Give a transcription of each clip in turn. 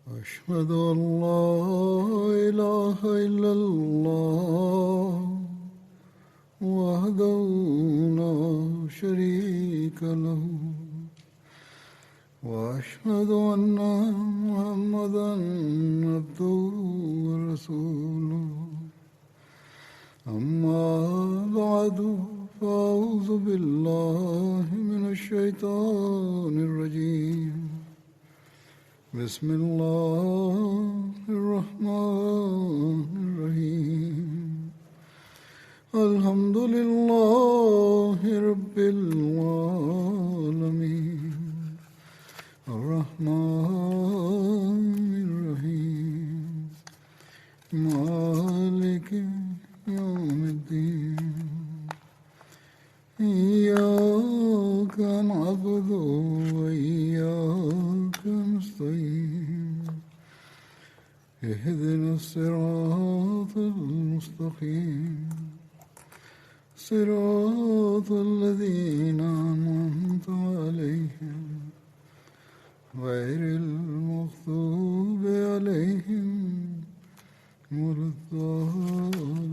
أشهد أن لا إله إلا الله وحده لا شريك له وأشهد أن محمدا عبده ورسوله أما بعد فأعوذ بالله من الشيطان الرجيم بسم الله الرحمن الرحيم الحمد لله رب العالمين الرحمن الرحيم مالك يوم الدين إياك نعبد وإياك نستعين اهدنا الصراط المستقيم صراط الذين أنعمت عليهم غير المغضوب عليهم ولا الضالين.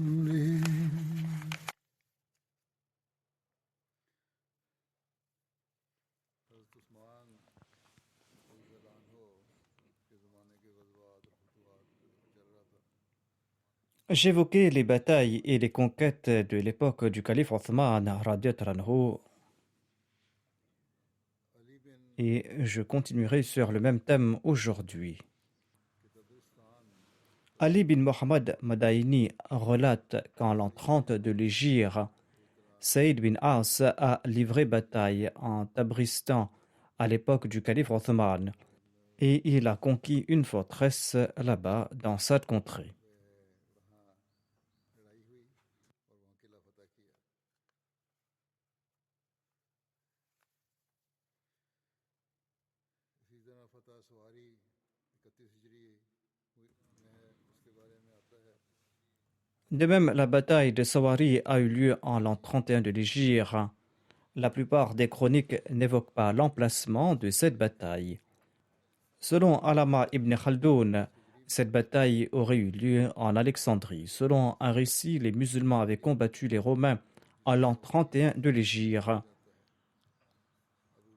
J'évoquais les batailles et les conquêtes de l'époque du calife Othman radiyallahu anhu, et je continuerai sur le même thème aujourd'hui. Ali bin Mohammed Madaini relate qu'en l'an 30 de l'Hégire, Saïd bin As a livré bataille en Tabristan à l'époque du calife Othman, et il a conquis une forteresse là-bas dans cette contrée. De même, la bataille de Sawari a eu lieu en l'an 31 de l'Hégire. La plupart des chroniques n'évoquent pas l'emplacement de cette bataille. Selon Allama ibn Khaldoun, cette bataille aurait eu lieu en Alexandrie. Selon un récit, les musulmans avaient combattu les Romains en l'an 31 de l'Hégire.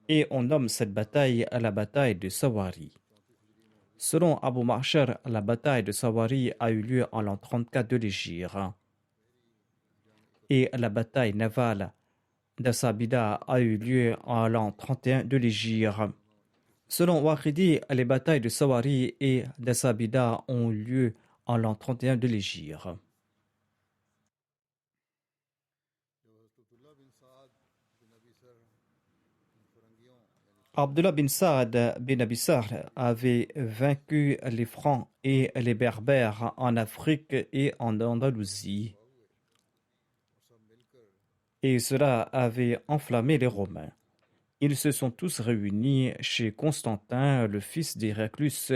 Et on nomme cette bataille la bataille de Sawari. Selon Abu Ma'shar, la bataille de Sawari a eu lieu en l'an 34 de l'Hégire. Et la bataille navale d'Asabida a eu lieu en l'an 31 de l'Hégire. Selon Waqidi, les batailles de Sawari et d'Asabida ont eu lieu en l'an 31 de l'Hégire. Abdullah bin Saad bin Abi Sarh avait vaincu les Francs et les Berbères en Afrique et en Andalousie. Et cela avait enflammé les Romains. Ils se sont tous réunis chez Constantin, le fils d'Héraclius,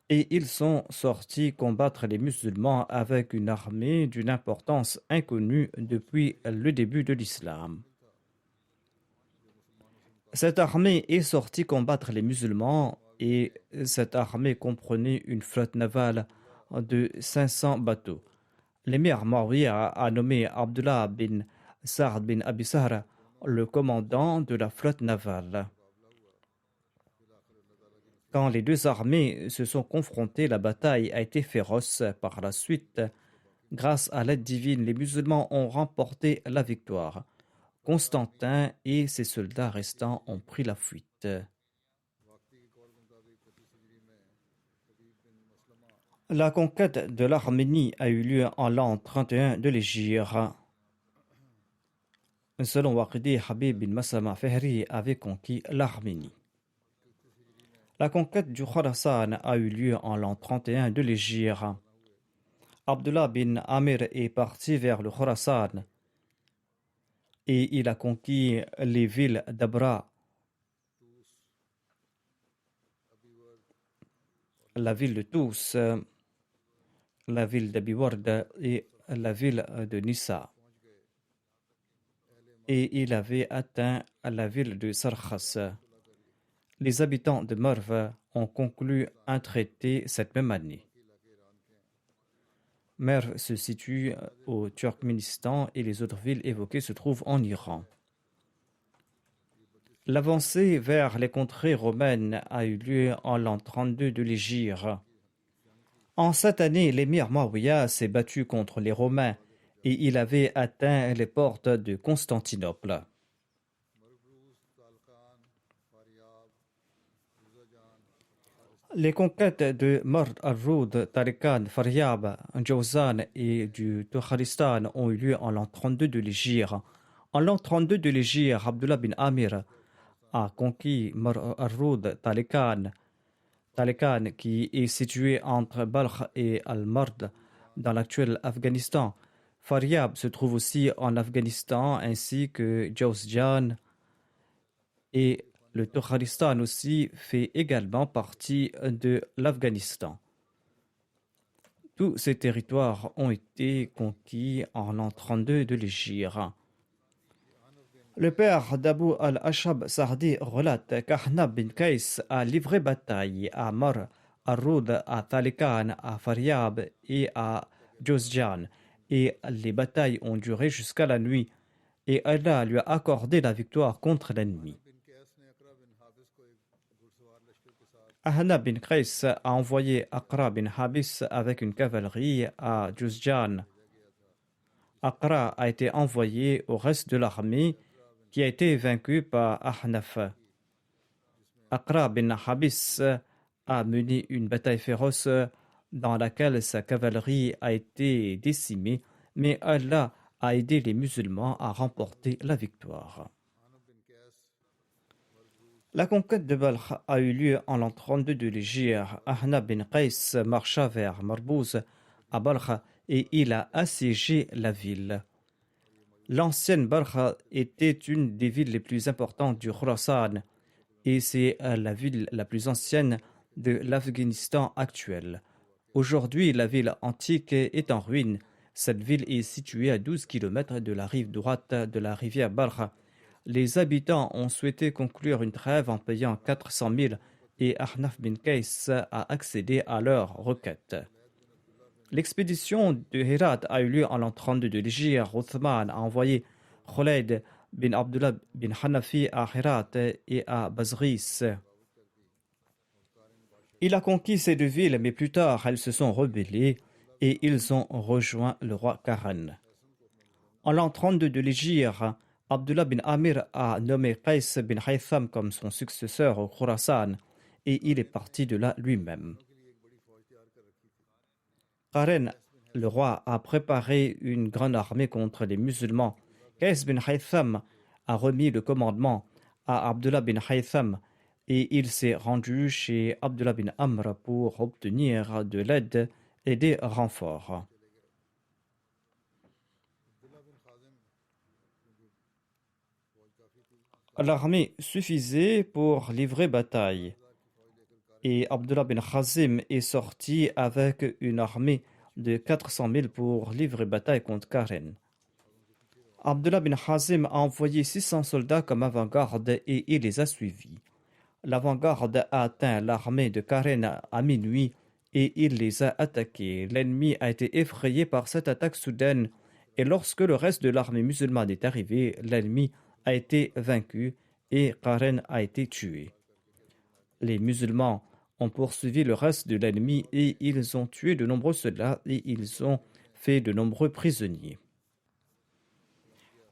et ils sont sortis combattre les musulmans avec une armée d'une importance inconnue depuis le début de l'islam. Cette armée est sortie combattre les musulmans et cette armée comprenait une flotte navale de 500 bateaux. L'émir Muawiyah a nommé Abdullah bin Sa'd bin Abi Sarh le commandant de la flotte navale. Quand les deux armées se sont confrontées, la bataille a été féroce. Par la suite, grâce à l'aide divine, les musulmans ont remporté la victoire. Constantin et ses soldats restants ont pris la fuite. La conquête de l'Arménie a eu lieu en l'an 31 de l'Hégire. Selon Waqidi, Habib bin Maslama Fihri avait conquis l'Arménie. La conquête du Khorasan a eu lieu en l'an 31 de l'Hégire. Abdullah bin Amir est parti vers le Khorasan et il a conquis les villes d'Abra, la ville de Tous, la ville d'Abiward et la ville de Nissa. Et il avait atteint la ville de Sarkhas. Les habitants de Merv ont conclu un traité cette même année. Merv se situe au Turkménistan et les autres villes évoquées se trouvent en Iran. L'avancée vers les contrées romaines a eu lieu en l'an 32 de l'Hégire. En cette année, l'émir Maouya s'est battu contre les Romains et il avait atteint les portes de Constantinople. Les conquêtes de Mard al-Roud, Tarikan, Faryab, Jawzan et du Tukharistan ont eu lieu en l'an 32 de l'Hégire. En l'an 32 de l'Hégire, Abdullah bin Amir a conquis Mard al-Roud, Talikan, qui est situé entre Balkh et Al-Mard dans l'actuel Afghanistan. Faryab se trouve aussi en Afghanistan, ainsi que Jawzjan, et le Tukharistan aussi fait également partie de l'Afghanistan. Tous ces territoires ont été conquis en l'an 32 de l'Hégire. Le père d'Abu al-Ashab Sa'di relate qu'Ahnab bin Qais a livré bataille à Mar, à Roud, à Talikan, à Faryab et à Jawzjan, et les batailles ont duré jusqu'à la nuit, et Allah lui a accordé la victoire contre l'ennemi. Ahnab bin Qais a envoyé Aqra bin Habis avec une cavalerie à Jawzjan. Aqra a été envoyé au reste de l'armée qui a été vaincue par Ahnaf. Aqra bin Habis a mené une bataille féroce dans laquelle sa cavalerie a été décimée, mais Allah a aidé les musulmans à remporter la victoire. La conquête de Balkh a eu lieu en l'an 32 de l'Hégire. Ahnab bin Qais marcha vers Marbouz à Balkh et il a assiégé la ville. L'ancienne Balkh était une des villes les plus importantes du Khurasan et c'est la ville la plus ancienne de l'Afghanistan actuel. Aujourd'hui, la ville antique est en ruine. Cette ville est située à 12 km de la rive droite de la rivière Balkh. Les habitants ont souhaité conclure une trêve en payant 400 000 et Ahnaf bin Qais a accédé à leur requête. L'expédition de Herat a eu lieu en l'an 32 de l'Hégire. Othman a envoyé Kholayd bin Abdullah bin Hanafi à Herat et à Bazris. Il a conquis ces deux villes, mais plus tard, elles se sont rebellées et ils ont rejoint le roi Karen. En l'an 32 de l'Hégire, Abdullah bin Amir a nommé Qais bin Haytham comme son successeur au Khurasan et il est parti de là lui-même. Karen, le roi, a préparé une grande armée contre les musulmans. Qais bin Haytham a remis le commandement à Abdullah bin Haytham et il s'est rendu chez Abdullah bin Amr pour obtenir de l'aide et des renforts. L'armée suffisait pour livrer bataille et Abdullah bin Khazim est sorti avec une armée de 400 000 pour livrer bataille contre Karen. Abdullah bin Khazim a envoyé 600 soldats comme avant-garde et il les a suivis. L'avant-garde a atteint l'armée de Karen à minuit et il les a attaqués. L'ennemi a été effrayé par cette attaque soudaine et lorsque le reste de l'armée musulmane est arrivé, l'ennemi a été vaincu et Karen a été tué. Les musulmans ont poursuivi le reste de l'ennemi et ils ont tué de nombreux soldats et ils ont fait de nombreux prisonniers.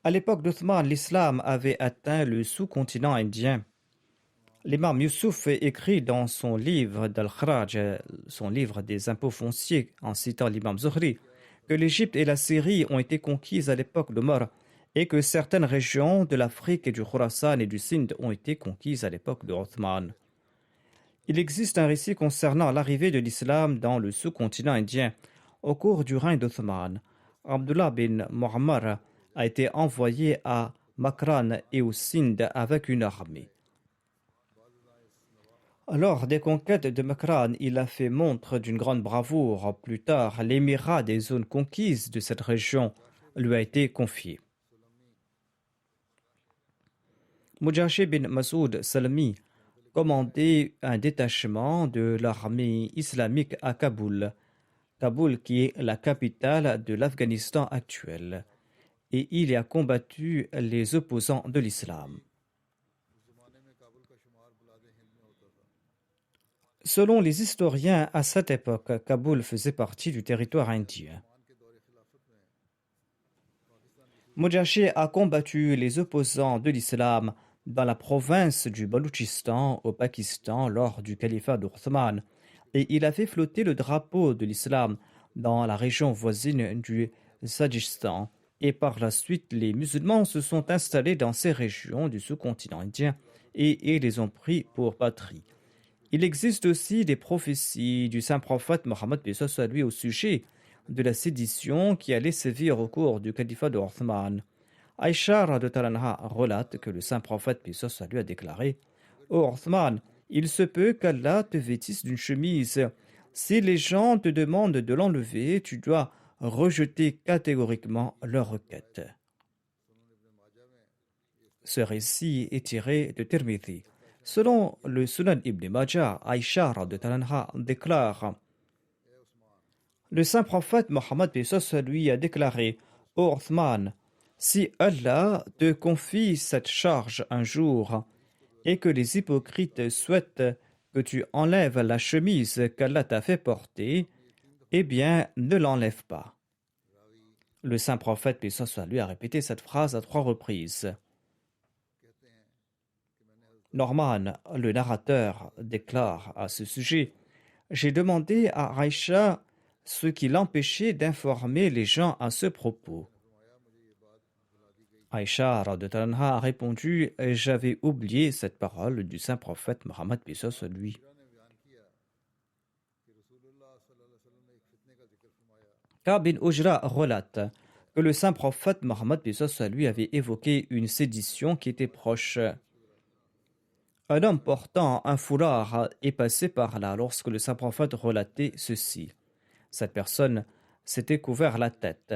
À l'époque d'Othman, l'islam avait atteint le sous-continent indien. L'imam Youssouf écrit dans son livre d'Al-Kharaj, son livre des impôts fonciers, en citant l'imam Zuhri, que l'Égypte et la Syrie ont été conquises à l'époque d'Omar et que certaines régions de l'Afrique et du Khorasan et du Sindh ont été conquises à l'époque d'Othman. Il existe un récit concernant l'arrivée de l'islam dans le sous-continent indien au cours du règne d'Othman. Abdullah bin Muhammad a été envoyé à Makran et au Sindh avec une armée. Lors des conquêtes de Makran, il a fait montre d'une grande bravoure. Plus tard, l'émirat des zones conquises de cette région lui a été confié. Mujahid bin Masoud Salami commandé un détachement de l'armée islamique à Kaboul, Kaboul qui est la capitale de l'Afghanistan actuel, et il y a combattu les opposants de l'islam. Selon les historiens, à cette époque, Kaboul faisait partie du territoire indien. Mujashi a combattu les opposants de l'islam dans la province du Baloutchistan au Pakistan lors du califat d'Othman et il a fait flotter le drapeau de l'islam dans la région voisine du Sajistan. Et par la suite, les musulmans se sont installés dans ces régions du sous-continent indien et les ont pris pour patrie. Il existe aussi des prophéties du saint prophète Mohammed lui au sujet de la sédition qui allait sévir au cours du califat de Othman. Aïcha radhiyallahu relate que le saint prophète lui a déclaré: Ô Othman, il se peut qu'Allah te vêtisse d'une chemise. Si les gens te demandent de l'enlever, tu dois rejeter catégoriquement leur requête. Ce récit est tiré de Tirmidhi. Selon le Sunan ibn Majah, Aïcha radhiyallahu déclare: le saint prophète Mohammed lui a déclaré: Ô Othman, si Allah te confie cette charge un jour et que les hypocrites souhaitent que tu enlèves la chemise qu'Allah t'a fait porter, eh bien, ne l'enlève pas. Le saint prophète lui a répété cette phrase à 3 reprises. Norman, le narrateur, déclare à ce sujet: j'ai demandé à Aïcha ce qui l'empêchait d'informer les gens à ce propos. Aïcha a répondu: j'avais oublié cette parole du saint prophète Mohammed lui. Ka'b bin Ujra relate que le saint prophète Mohammed lui avait évoqué une sédition qui était proche. Un homme portant un foulard est passé par là lorsque le saint prophète relatait ceci. Cette personne s'était couvert la tête.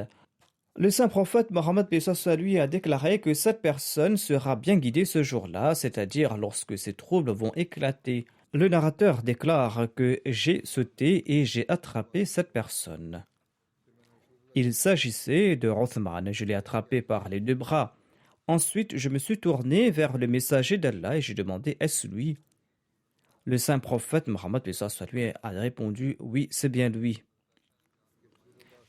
Le saint prophète Mohammed lui a déclaré que cette personne sera bien guidée ce jour-là, c'est-à-dire lorsque ses troubles vont éclater. Le narrateur déclare que j'ai sauté et j'ai attrapé cette personne. Il s'agissait de Othman, je l'ai attrapé par les 2 bras. Ensuite, je me suis tourné vers le messager d'Allah et j'ai demandé: est-ce lui? Le saint prophète Mohammed lui a répondu: oui, c'est bien lui.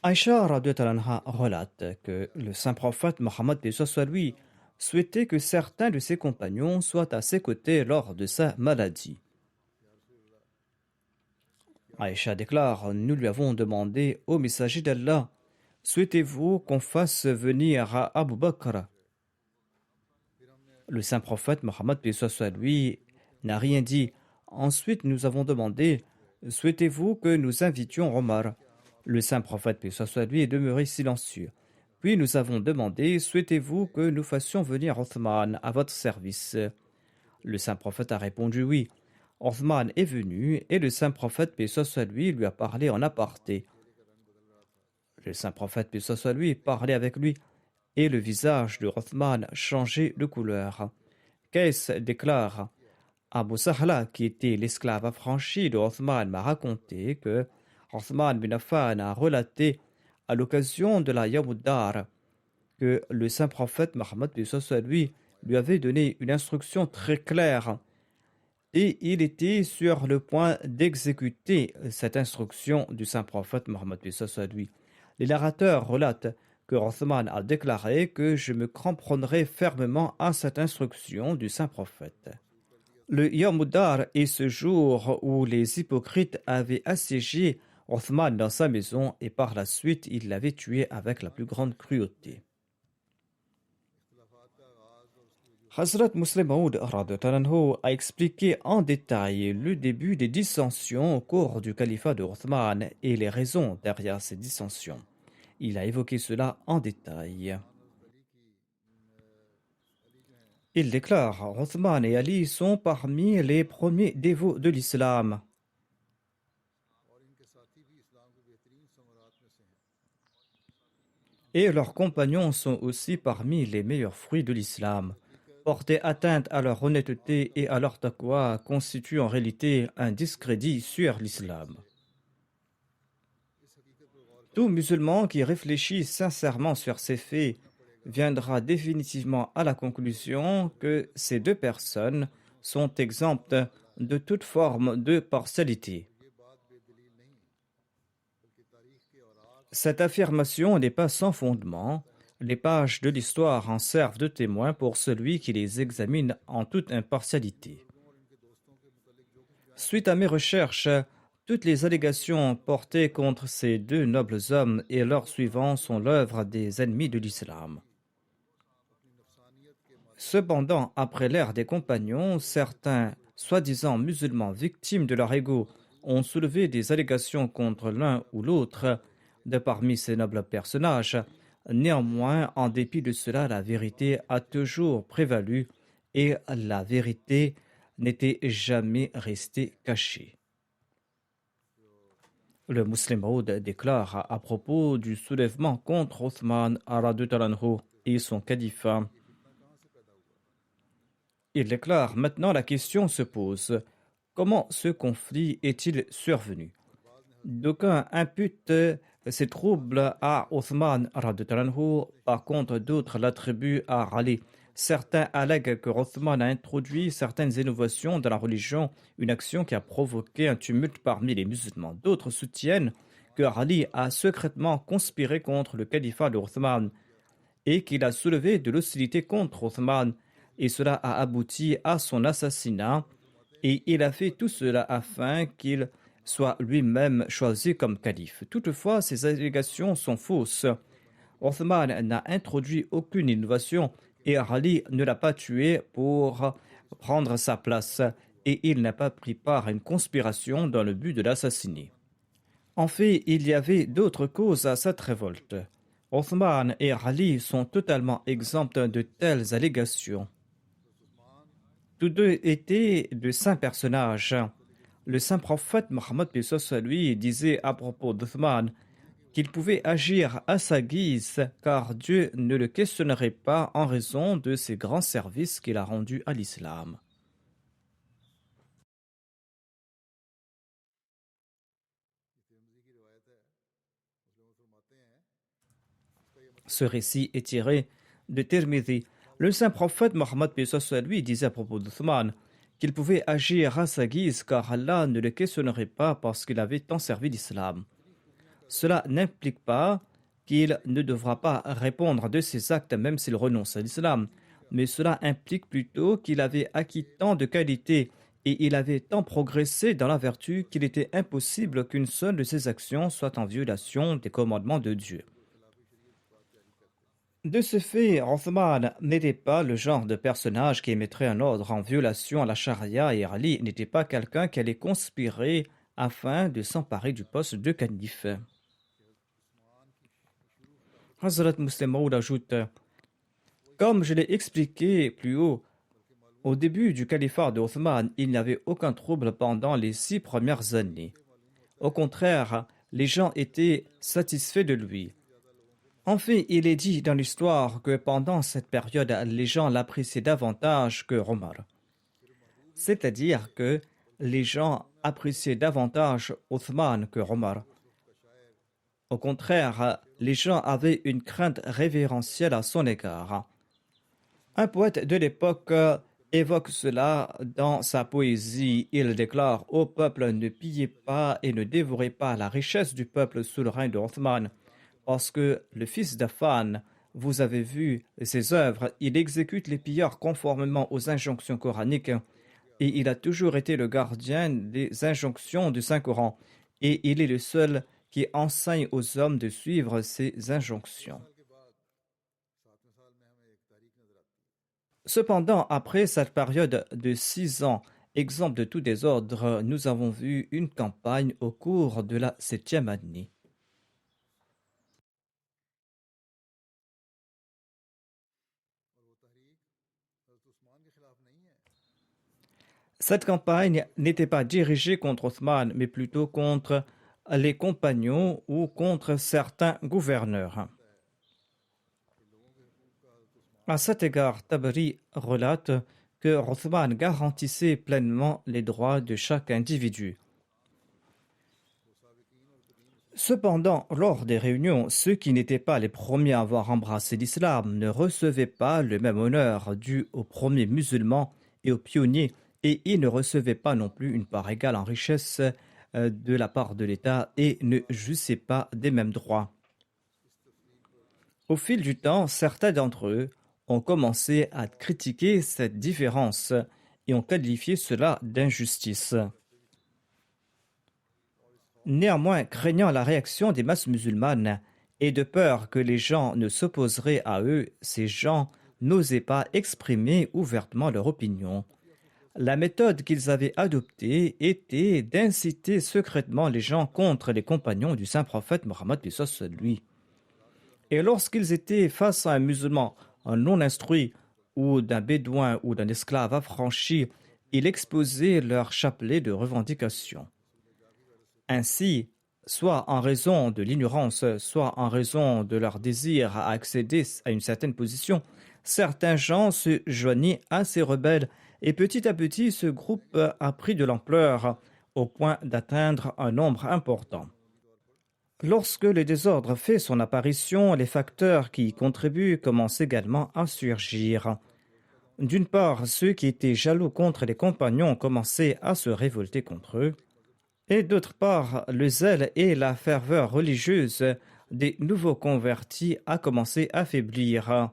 Aïcha relate que le saint prophète Mohammed lui souhaitait que certains de ses compagnons soient à ses côtés lors de sa maladie. Aïcha déclare: nous lui avons demandé au messager d'Allah: souhaitez-vous qu'on fasse venir à Abu Bakr? Le saint prophète Mohammed lui n'a rien dit. Ensuite, nous avons demandé: souhaitez-vous que nous invitions Omar? Le saint prophète lui est demeuré silencieux. Puis nous avons demandé: souhaitez-vous que nous fassions venir Othman à votre service? Le saint prophète a répondu: oui. Othman est venu et le saint prophète lui a parlé en aparté. Le saint prophète lui parlait avec lui et le visage de Othman changeait de couleur. Qais déclare: Abu Sahla, qui était l'esclave affranchi de Othman, m'a raconté que Othman bin Affan a relaté à l'occasion de la Yawmuddar que le saint prophète Mohammed lui avait donné une instruction très claire et il était sur le point d'exécuter cette instruction du saint prophète Mohammed lui. Les narrateurs relatent que Othman a déclaré que je me cramponnerai fermement à cette instruction du saint prophète. Le Yawmuddar est ce jour où les hypocrites avaient assiégé Othman dans sa maison et par la suite il l'avait tué avec la plus grande cruauté. Hazrat Muslim Maud a expliqué en détail le début des dissensions au cours du califat de Othman et les raisons derrière ces dissensions. Il a évoqué cela en détail. Il déclare: Othman et Ali sont parmi les premiers dévots de l'islam. Et leurs compagnons sont aussi parmi les meilleurs fruits de l'islam. porter atteinte à leur honnêteté et à leur taqwa constitue en réalité un discrédit sur l'islam. Tout musulman qui réfléchit sincèrement sur ces faits viendra définitivement à la conclusion que ces deux personnes sont exemptes de toute forme de partialité. Cette affirmation n'est pas sans fondement. Les pages de l'histoire en servent de témoin pour celui qui les examine en toute impartialité. Suite à mes recherches, toutes les allégations portées contre ces deux nobles hommes et leurs suivants sont l'œuvre des ennemis de l'islam. Cependant, après l'ère des compagnons, certains soi-disant musulmans victimes de leur ego ont soulevé des allégations contre l'un ou l'autre de parmi ces nobles personnages. Néanmoins, en dépit de cela, la vérité a toujours prévalu et la vérité n'était jamais restée cachée. Le Muslim Maud déclare à propos du soulèvement contre Othman et son califat. Il déclare: maintenant la question se pose, comment ce conflit est-il survenu? D'aucuns imputent ces troubles à Othman, par contre d'autres l'attribuent à Ali. Certains allèguent que Othman a introduit certaines innovations dans la religion, une action qui a provoqué un tumulte parmi les musulmans. D'autres soutiennent que Ali a secrètement conspiré contre le califat de Othman et qu'il a soulevé de l'hostilité contre Othman, et cela a abouti à son assassinat, et il a fait tout cela afin qu'il soit lui-même choisi comme calife. Toutefois, ces allégations sont fausses. Othman n'a introduit aucune innovation et Ali ne l'a pas tué pour prendre sa place, et il n'a pas pris part à une conspiration dans le but de l'assassiner. En fait, il y avait d'autres causes à cette révolte. Othman et Ali sont totalement exempts de telles allégations. Tous deux étaient de saints personnages. Le saint prophète Mohammed lui disait à propos d'Othman qu'il pouvait agir à sa guise car Dieu ne le questionnerait pas en raison de ses grands services qu'il a rendus à l'islam. Ce récit est tiré de Tirmidhi. Le saint prophète Mohammed lui disait à propos d'Othman qu'il pouvait agir à sa guise car Allah ne le questionnerait pas parce qu'il avait tant servi l'islam. Cela n'implique pas qu'il ne devra pas répondre de ses actes même s'il renonce à l'islam, mais cela implique plutôt qu'il avait acquis tant de qualités et il avait tant progressé dans la vertu qu'il était impossible qu'une seule de ses actions soit en violation des commandements de Dieu. De ce fait, Othman n'était pas le genre de personnage qui émettrait un ordre en violation à la charia et Ali n'était pas quelqu'un qui allait conspirer afin de s'emparer du poste de calife. Hazrat Muslim Maud ajoute: comme je l'ai expliqué plus haut, au début du califat d'Othman, il n'y avait aucun trouble pendant les 6 premières années. Au contraire, les gens étaient satisfaits de lui. En fait, il est dit dans l'histoire que pendant cette période, les gens l'appréciaient davantage que Omar. C'est-à-dire que les gens appréciaient davantage Othman que Omar. Au contraire, les gens avaient une crainte révérentielle à son égard. Un poète de l'époque évoque cela dans sa poésie. Il déclare: « Ô peuple, ne pillez pas et ne dévorez pas la richesse du peuple sous le règne de Othman, parce que le fils d'Affan, vous avez vu ses œuvres, il exécute les pilleurs conformément aux injonctions coraniques et il a toujours été le gardien des injonctions du Saint-Coran et il est le seul qui enseigne aux hommes de suivre ces injonctions. » Cependant, après cette période de 6 ans, exempte de tout désordre, nous avons vu une campagne au cours de la 7e année. Cette campagne n'était pas dirigée contre Othman, mais plutôt contre les compagnons ou contre certains gouverneurs. À cet égard, Tabari relate que Othman garantissait pleinement les droits de chaque individu. Cependant, lors des réunions, ceux qui n'étaient pas les premiers à avoir embrassé l'islam ne recevaient pas le même honneur dû aux premiers musulmans et aux pionniers, et ils ne recevaient pas non plus une part égale en richesse de la part de l'État et ne jouissaient pas des mêmes droits. Au fil du temps, certains d'entre eux ont commencé à critiquer cette différence et ont qualifié cela d'injustice. Néanmoins, craignant la réaction des masses musulmanes et de peur que les gens ne s'opposeraient à eux, ces gens n'osaient pas exprimer ouvertement leur opinion. La méthode qu'ils avaient adoptée était d'inciter secrètement les gens contre les compagnons du saint prophète Mohammed lui. Et lorsqu'ils étaient face à un musulman, un non instruit, ou d'un bédouin ou d'un esclave affranchi, ils exposaient leur chapelet de revendications. Ainsi, soit en raison de l'ignorance, soit en raison de leur désir à accéder à une certaine position, certains gens se joignaient à ces rebelles et petit à petit ce groupe a pris de l'ampleur au point d'atteindre un nombre important. Lorsque le désordre fait son apparition, les facteurs qui y contribuent commencent également à surgir. D'une part, ceux qui étaient jaloux contre les compagnons ont commencé à se révolter contre eux, et d'autre part, le zèle et la ferveur religieuse des nouveaux convertis a commencé à faiblir.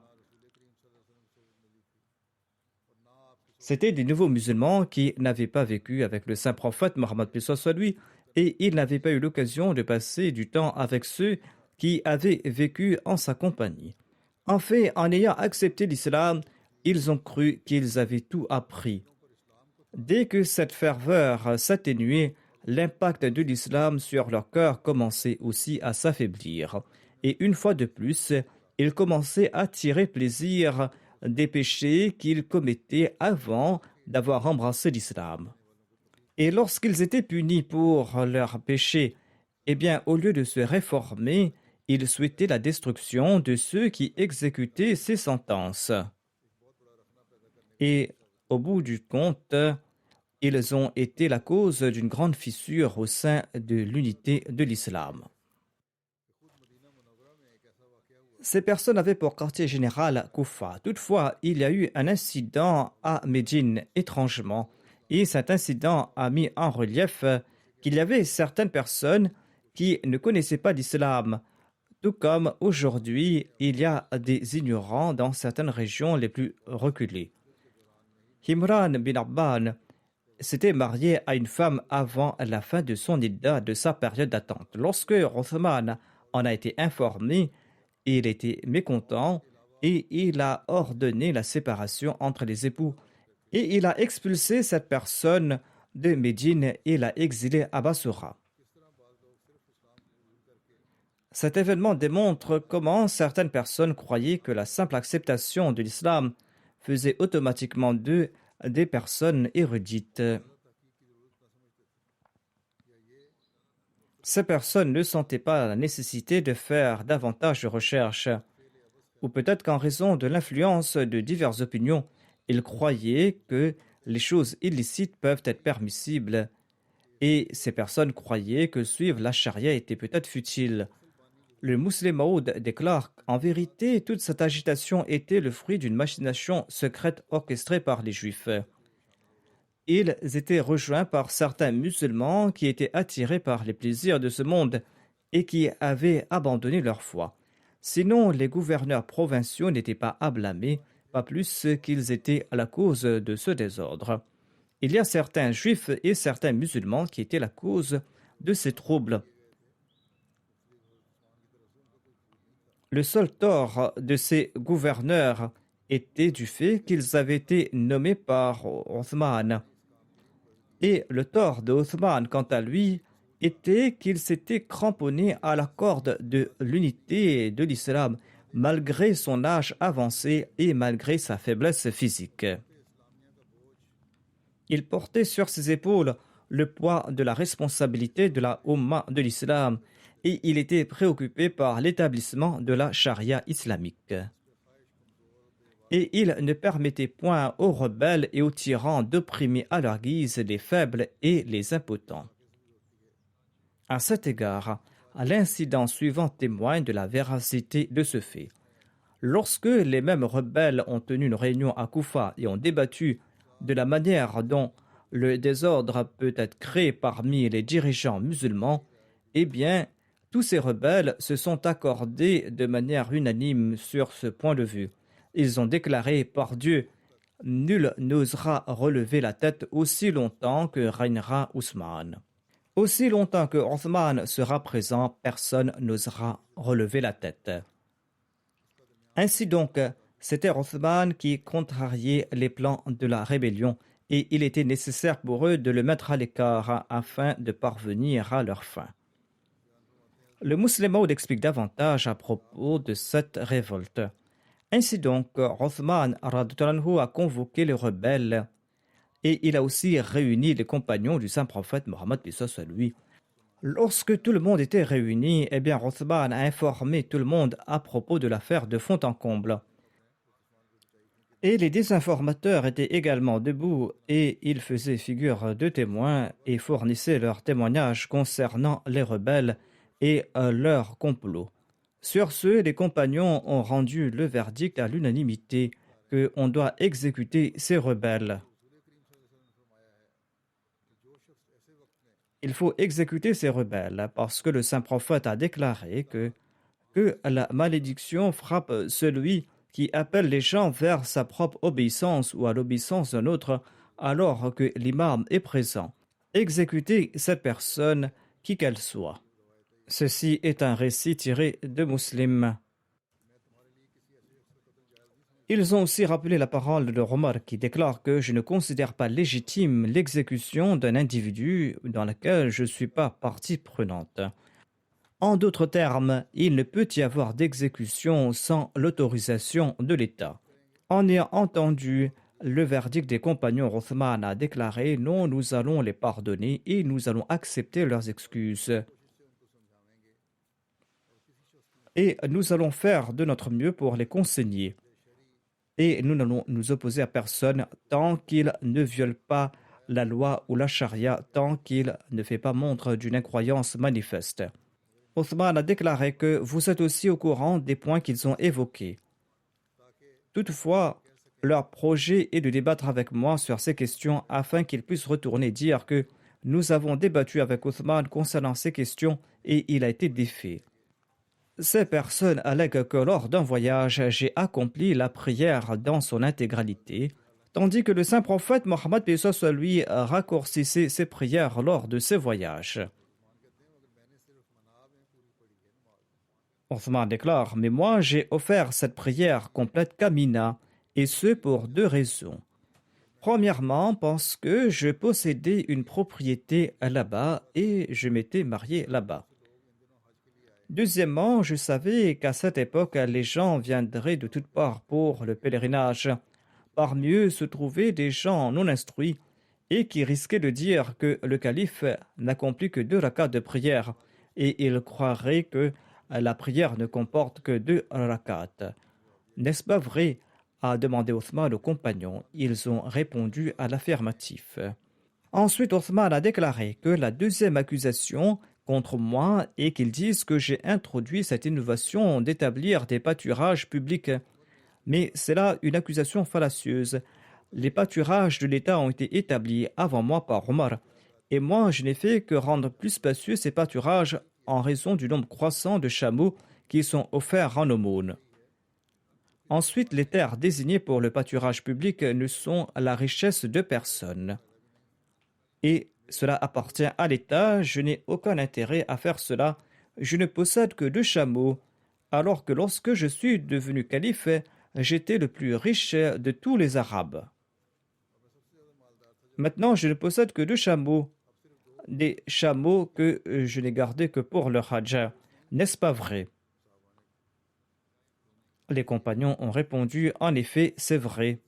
C'étaient des nouveaux musulmans qui n'avaient pas vécu avec le saint prophète Mohammed lui, et ils n'avaient pas eu l'occasion de passer du temps avec ceux qui avaient vécu en sa compagnie. En fait, en ayant accepté l'islam, ils ont cru qu'ils avaient tout appris. Dès que cette ferveur s'atténuait, l'impact de l'islam sur leur cœur commençait aussi à s'affaiblir. Et une fois de plus, ils commençaient à tirer plaisir des péchés qu'ils commettaient avant d'avoir embrassé l'islam. Et lorsqu'ils étaient punis pour leurs péchés, eh bien, au lieu de se réformer, ils souhaitaient la destruction de ceux qui exécutaient ces sentences. Et au bout du compte, ils ont été la cause d'une grande fissure au sein de l'unité de l'islam. Ces personnes avaient pour quartier général Koufa. Toutefois, il y a eu un incident à Médine étrangement, et cet incident a mis en relief qu'il y avait certaines personnes qui ne connaissaient pas l'islam, tout comme aujourd'hui il y a des ignorants dans certaines régions les plus reculées. Imran bin Abban s'était marié à une femme avant la fin de son idda, de sa période d'attente. Lorsque Othman en a été informé, il était mécontent et il a ordonné la séparation entre les époux. Et il a expulsé cette personne de Médine et l'a exilée à Basra. Cet événement démontre comment certaines personnes croyaient que la simple acceptation de l'islam faisait automatiquement d'eux des personnes érudites. Ces personnes ne sentaient pas la nécessité de faire davantage de recherches, ou peut-être qu'en raison de l'influence de diverses opinions, ils croyaient que les choses illicites peuvent être permissibles, et ces personnes croyaient que suivre la charia était peut-être futile. Le Muslim Maud déclare qu'en vérité, toute cette agitation était le fruit d'une machination secrète orchestrée par les Juifs. Ils étaient rejoints par certains musulmans qui étaient attirés par les plaisirs de ce monde et qui avaient abandonné leur foi. Sinon, les gouverneurs provinciaux n'étaient pas à blâmer, pas plus qu'ils étaient à la cause de ce désordre. Il y a certains juifs et certains musulmans qui étaient la cause de ces troubles. Le seul tort de ces gouverneurs était du fait qu'ils avaient été nommés par Othman. Et le tort de Othman, quant à lui, était qu'il s'était cramponné à la corde de l'unité de l'islam, malgré son âge avancé et malgré sa faiblesse physique. Il portait sur ses épaules le poids de la responsabilité de la Ummah de l'islam et il était préoccupé par l'établissement de la charia islamique. et il ne permettait point aux rebelles et aux tyrans d'opprimer à leur guise les faibles et les impotents. À cet égard, l'incident suivant témoigne de la véracité de ce fait. Lorsque les mêmes rebelles ont tenu une réunion à Koufa et ont débattu de la manière dont le désordre peut être créé parmi les dirigeants musulmans, eh bien, tous ces rebelles se sont accordés de manière unanime sur ce point de vue. Ils ont déclaré par Dieu, nul n'osera relever la tête aussi longtemps que régnera Ousmane. Aussi longtemps que Othman sera présent, personne n'osera relever la tête. Ainsi donc, c'était Othman qui contrariait les plans de la rébellion et il était nécessaire pour eux de le mettre à l'écart afin de parvenir à leur fin. Le musulman explique davantage à propos de cette révolte. Ainsi donc, Othman a convoqué les rebelles et il a aussi réuni les compagnons du saint prophète Mohammed soit lui. Lorsque tout le monde était réuni, eh bien Othman a informé tout le monde à propos de l'affaire de fond en comble. Et les désinformateurs étaient également debout et ils faisaient figure de témoins et fournissaient leurs témoignages concernant les rebelles et leur complot. Sur ce, les compagnons ont rendu le verdict à l'unanimité qu'on doit exécuter ces rebelles. Il faut exécuter ces rebelles parce que le saint prophète a déclaré que la malédiction frappe celui qui appelle les gens vers sa propre obéissance ou à l'obéissance d'un autre alors que l'imam est présent. Exécutez cette personne, qui qu'elle soit. Ceci est un récit tiré de Muslim. Ils ont aussi rappelé la parole de Omar qui déclare que je ne considère pas légitime l'exécution d'un individu dans laquelle je ne suis pas partie prenante. En d'autres termes, il ne peut y avoir d'exécution sans l'autorisation de l'État. En ayant entendu le verdict des compagnons, Othman a déclaré « Non, nous allons les pardonner et nous allons accepter leurs excuses. Et nous allons faire de notre mieux pour les consigner. Et nous n'allons nous opposer à personne tant qu'il ne viole pas la loi ou la charia, tant qu'il ne fait pas montre d'une incroyance manifeste. » Othman a déclaré que vous êtes aussi au courant des points qu'ils ont évoqués. Toutefois, leur projet est de débattre avec moi sur ces questions afin qu'ils puissent retourner dire que nous avons débattu avec Othman concernant ces questions et il a été défait. Ces personnes allèguent que lors d'un voyage, j'ai accompli la prière dans son intégralité, tandis que le saint prophète Mohammed lui raccourcissait ses prières lors de ses voyages. Othman déclare, mais moi j'ai offert cette prière complète qu'à Mina, et ce pour deux raisons. Premièrement, parce que je possédais une propriété là-bas et je m'étais marié là-bas. Deuxièmement, je savais qu'à cette époque, les gens viendraient de toutes parts pour le pèlerinage. Parmi eux se trouvaient des gens non instruits et qui risquaient de dire que le calife n'accomplit que 2 rakats de prière et ils croiraient que la prière ne comporte que 2 rakats. N'est-ce pas vrai? A demandé Othman aux compagnons. Ils ont répondu à l'affirmatif. Ensuite, Othman a déclaré que la deuxième accusation contre moi est qu'ils disent que j'ai introduit cette innovation d'établir des pâturages publics. Mais c'est là une accusation fallacieuse. Les pâturages de l'État ont été établis avant moi par Omar, et moi je n'ai fait que rendre plus spacieux ces pâturages en raison du nombre croissant de chameaux qui sont offerts en aumône. Ensuite, les terres désignées pour le pâturage public ne sont la richesse de personne. Et cela appartient à l'État, je n'ai aucun intérêt à faire cela. Je ne possède que 2 chameaux, alors que lorsque je suis devenu calife, j'étais le plus riche de tous les Arabes. Maintenant, je ne possède que 2 chameaux, des chameaux que je n'ai gardés que pour le Hajj. N'est-ce pas vrai? Les compagnons ont répondu, en effet, c'est vrai.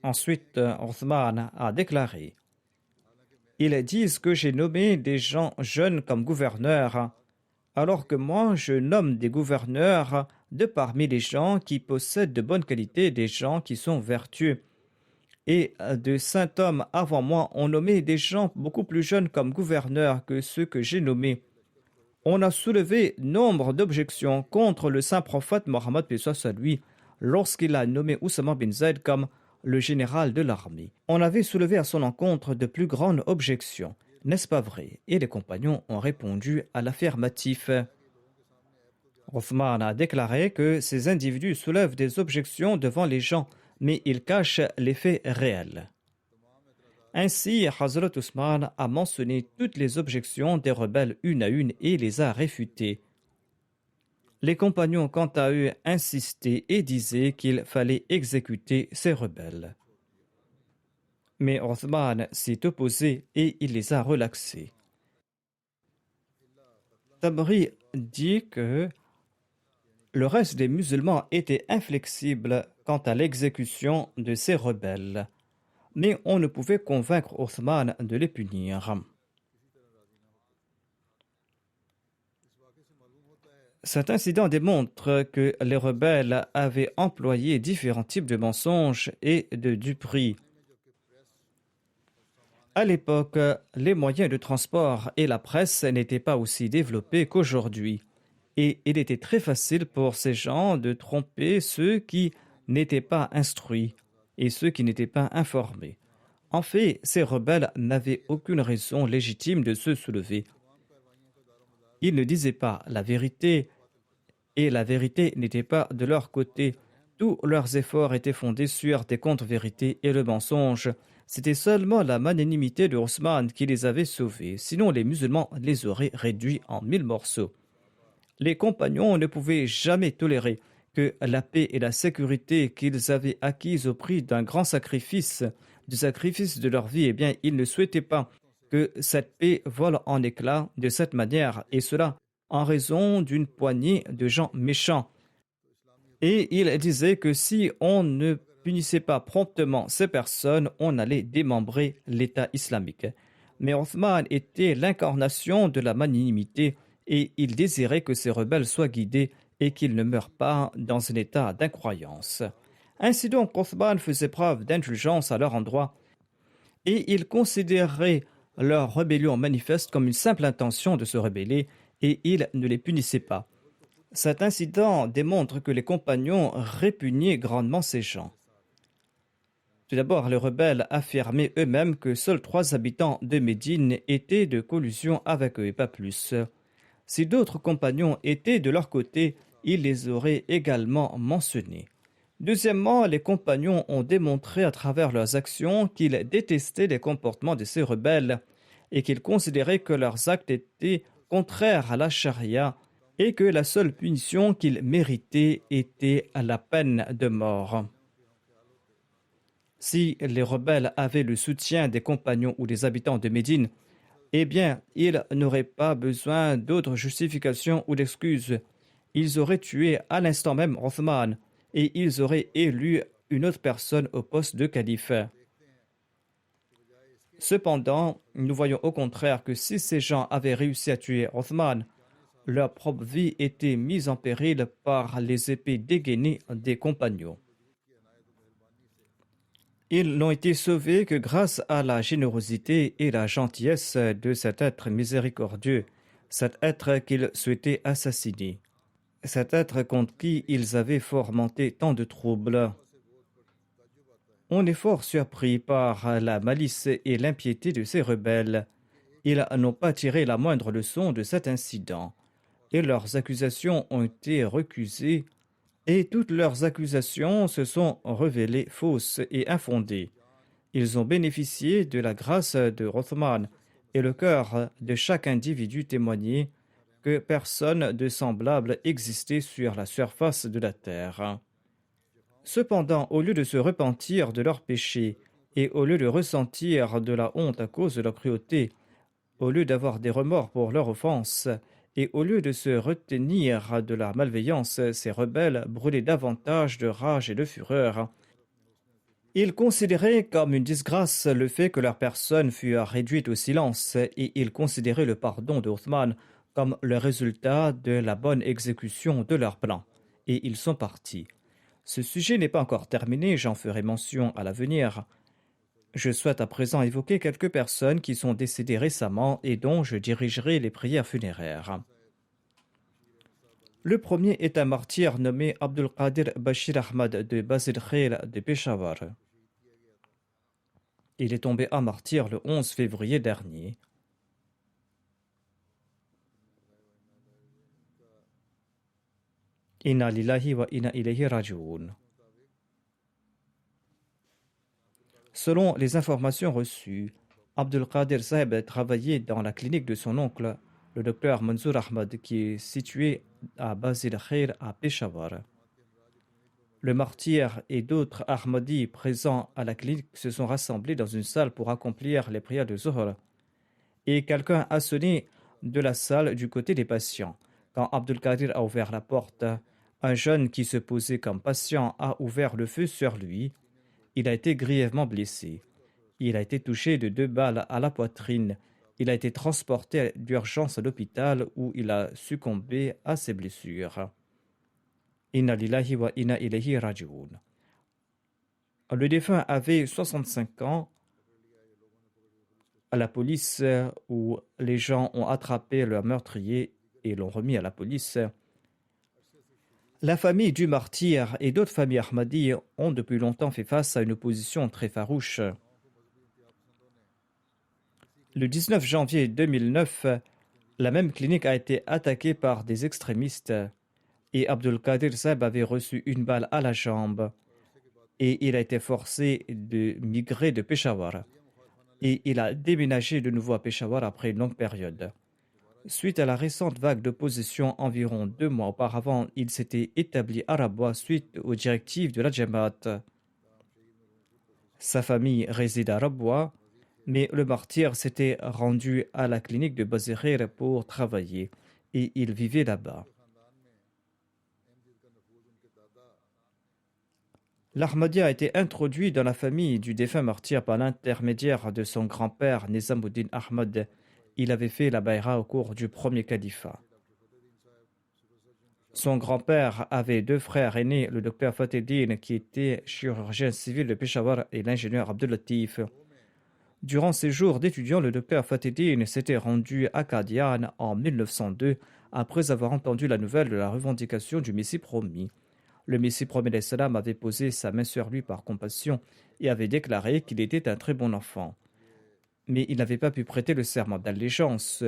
Ensuite, Othman a déclaré, ils disent que j'ai nommé des gens jeunes comme gouverneurs, alors que moi je nomme des gouverneurs de parmi les gens qui possèdent de bonnes qualités, des gens qui sont vertueux. Et de saints hommes avant moi ont nommé des gens beaucoup plus jeunes comme gouverneurs que ceux que j'ai nommés. On a soulevé nombre d'objections contre le saint prophète Mohammed paix soit sur lui lorsqu'il a nommé Oussama bin Zayd comme le général de l'armée. On avait soulevé à son encontre de plus grandes objections, n'est-ce pas vrai? Et les compagnons ont répondu à l'affirmatif. Othman a déclaré que ces individus soulèvent des objections devant les gens, mais ils cachent les faits réels. Ainsi, Hazrat Othman a mentionné toutes les objections des rebelles une à une et les a réfutées. Les compagnons, quant à eux, insistaient et disaient qu'il fallait exécuter ces rebelles. Mais Othman s'est opposé et il les a relaxés. Tabri dit que le reste des musulmans étaient inflexibles quant à l'exécution de ces rebelles, mais on ne pouvait convaincre Othman de les punir. Cet incident démontre que les rebelles avaient employé différents types de mensonges et de duperies. À l'époque, les moyens de transport et la presse n'étaient pas aussi développés qu'aujourd'hui. Et il était très facile pour ces gens de tromper ceux qui n'étaient pas instruits et ceux qui n'étaient pas informés. En fait, ces rebelles n'avaient aucune raison légitime de se soulever. Ils ne disaient pas la vérité et la vérité n'était pas de leur côté. Tous leurs efforts étaient fondés sur des contre-vérités et le mensonge. C'était seulement la magnanimité de Othman qui les avait sauvés, sinon les musulmans les auraient réduits en 1000 morceaux. Les compagnons ne pouvaient jamais tolérer que la paix et la sécurité qu'ils avaient acquises au prix d'un grand sacrifice, du sacrifice de leur vie, eh bien, ils ne souhaitaient pas que cette paix vole en éclats de cette manière, et cela en raison d'une poignée de gens méchants. Et ils disaient que si on ne punissait pas promptement ces personnes, on allait démembrer l'État islamique. Mais Othman était l'incarnation de la magnanimité et il désirait que ces rebelles soient guidés et qu'ils ne meurent pas dans un état d'incroyance. Ainsi donc, Othman faisait preuve d'indulgence à leur endroit et il considérait leur rébellion manifeste comme une simple intention de se rebeller et il ne les punissait pas. Cet incident démontre que les compagnons répugnaient grandement ces gens. Tout d'abord, les rebelles affirmaient eux-mêmes que seuls 3 habitants de Médine étaient de collusion avec eux et pas plus. Si d'autres compagnons étaient de leur côté, ils les auraient également mentionnés. Deuxièmement, les compagnons ont démontré à travers leurs actions qu'ils détestaient les comportements de ces rebelles et qu'ils considéraient que leurs actes étaient contraires à la charia et que la seule punition qu'ils méritaient était la peine de mort. Si les rebelles avaient le soutien des compagnons ou des habitants de Médine, eh bien, ils n'auraient pas besoin d'autres justifications ou d'excuses. Ils auraient tué à l'instant même Othman et ils auraient élu une autre personne au poste de calife. Cependant, nous voyons au contraire que si ces gens avaient réussi à tuer Othman, leur propre vie était mise en péril par les épées dégainées des compagnons. Ils n'ont été sauvés que grâce à la générosité et la gentillesse de cet être miséricordieux, cet être qu'ils souhaitaient assassiner, cet être contre qui ils avaient fomenté tant de troubles. On est fort surpris par la malice et l'impiété de ces rebelles. Ils n'ont pas tiré la moindre leçon de cet incident, et leurs accusations ont été recusées, et toutes leurs accusations se sont révélées fausses et infondées. Ils ont bénéficié de la grâce de Othman, et le cœur de chaque individu témoignait que personne de semblable existait sur la surface de la terre. Cependant, au lieu de se repentir de leurs péchés, et au lieu de ressentir de la honte à cause de leur cruauté, au lieu d'avoir des remords pour leur offense, et au lieu de se retenir de la malveillance, ces rebelles brûlaient davantage de rage et de fureur. Ils considéraient comme une disgrâce le fait que leur personne fût réduite au silence, et ils considéraient le pardon d'Othman comme le résultat de la bonne exécution de leur plan, et ils sont partis. Ce sujet n'est pas encore terminé, j'en ferai mention à l'avenir. Je souhaite à présent évoquer quelques personnes qui sont décédées récemment et dont je dirigerai les prières funéraires. Le premier est un martyr nommé Abdul Qadir Bashir Ahmad de Bazir Khair de Peshawar. Il est tombé à martyr le 11 février dernier. Inna lillahi wa inna ilayhi raji'un. Selon les informations reçues, Abdul Qadir Saheb travaillait dans la clinique de son oncle, le docteur Manzour Ahmad, qui est situé à Bazir Khair à Peshawar. Le martyr et d'autres Ahmadis présents à la clinique se sont rassemblés dans une salle pour accomplir les prières de Zuhr. Et quelqu'un a sonné de la salle du côté des patients. Quand Abdul Qadir a ouvert la porte, un jeune qui se posait comme patient a ouvert le feu sur lui. Il a été grièvement blessé. Il a été touché de 2 balles à la poitrine. Il a été transporté d'urgence à l'hôpital où il a succombé à ses blessures. Inna lillahi wa inna ilayhi raji'un. Le défunt avait 65 ans. À la police, où les gens ont attrapé leur meurtrier et l'ont remis à la police. La famille du martyr et d'autres familles Ahmadis ont depuis longtemps fait face à une opposition très farouche. Le 19 janvier 2009, la même clinique a été attaquée par des extrémistes et Abdul Qadir Saheb avait reçu une balle à la jambe et il a été forcé de migrer de Peshawar. Et il a déménagé de nouveau à Peshawar après une longue période. Suite à la récente vague d'opposition environ 2 mois auparavant, il s'était établi à Rabwa suite aux directives de la Jamaat. Sa famille réside à Rabwa, mais le martyr s'était rendu à la clinique de Bazir Khair pour travailler et il vivait là-bas. L'Ahmadiyya a été introduit dans la famille du défunt martyr par l'intermédiaire de son grand-père Nizamuddin Ahmad. Il avait fait la bayra au cours du premier califat. Son grand-père avait 2 frères aînés, le docteur Fateh qui était chirurgien civil de Peshawar et l'ingénieur Abdul Latif. Durant ses jours d'étudiant, le docteur Fateh s'était rendu à Qadian en 1902 après avoir entendu la nouvelle de la revendication du Messie promis. Le Messie promis d'Islam avait posé sa main sur lui par compassion et avait déclaré qu'il était un très bon enfant. Mais il n'avait pas pu prêter le serment d'allégeance.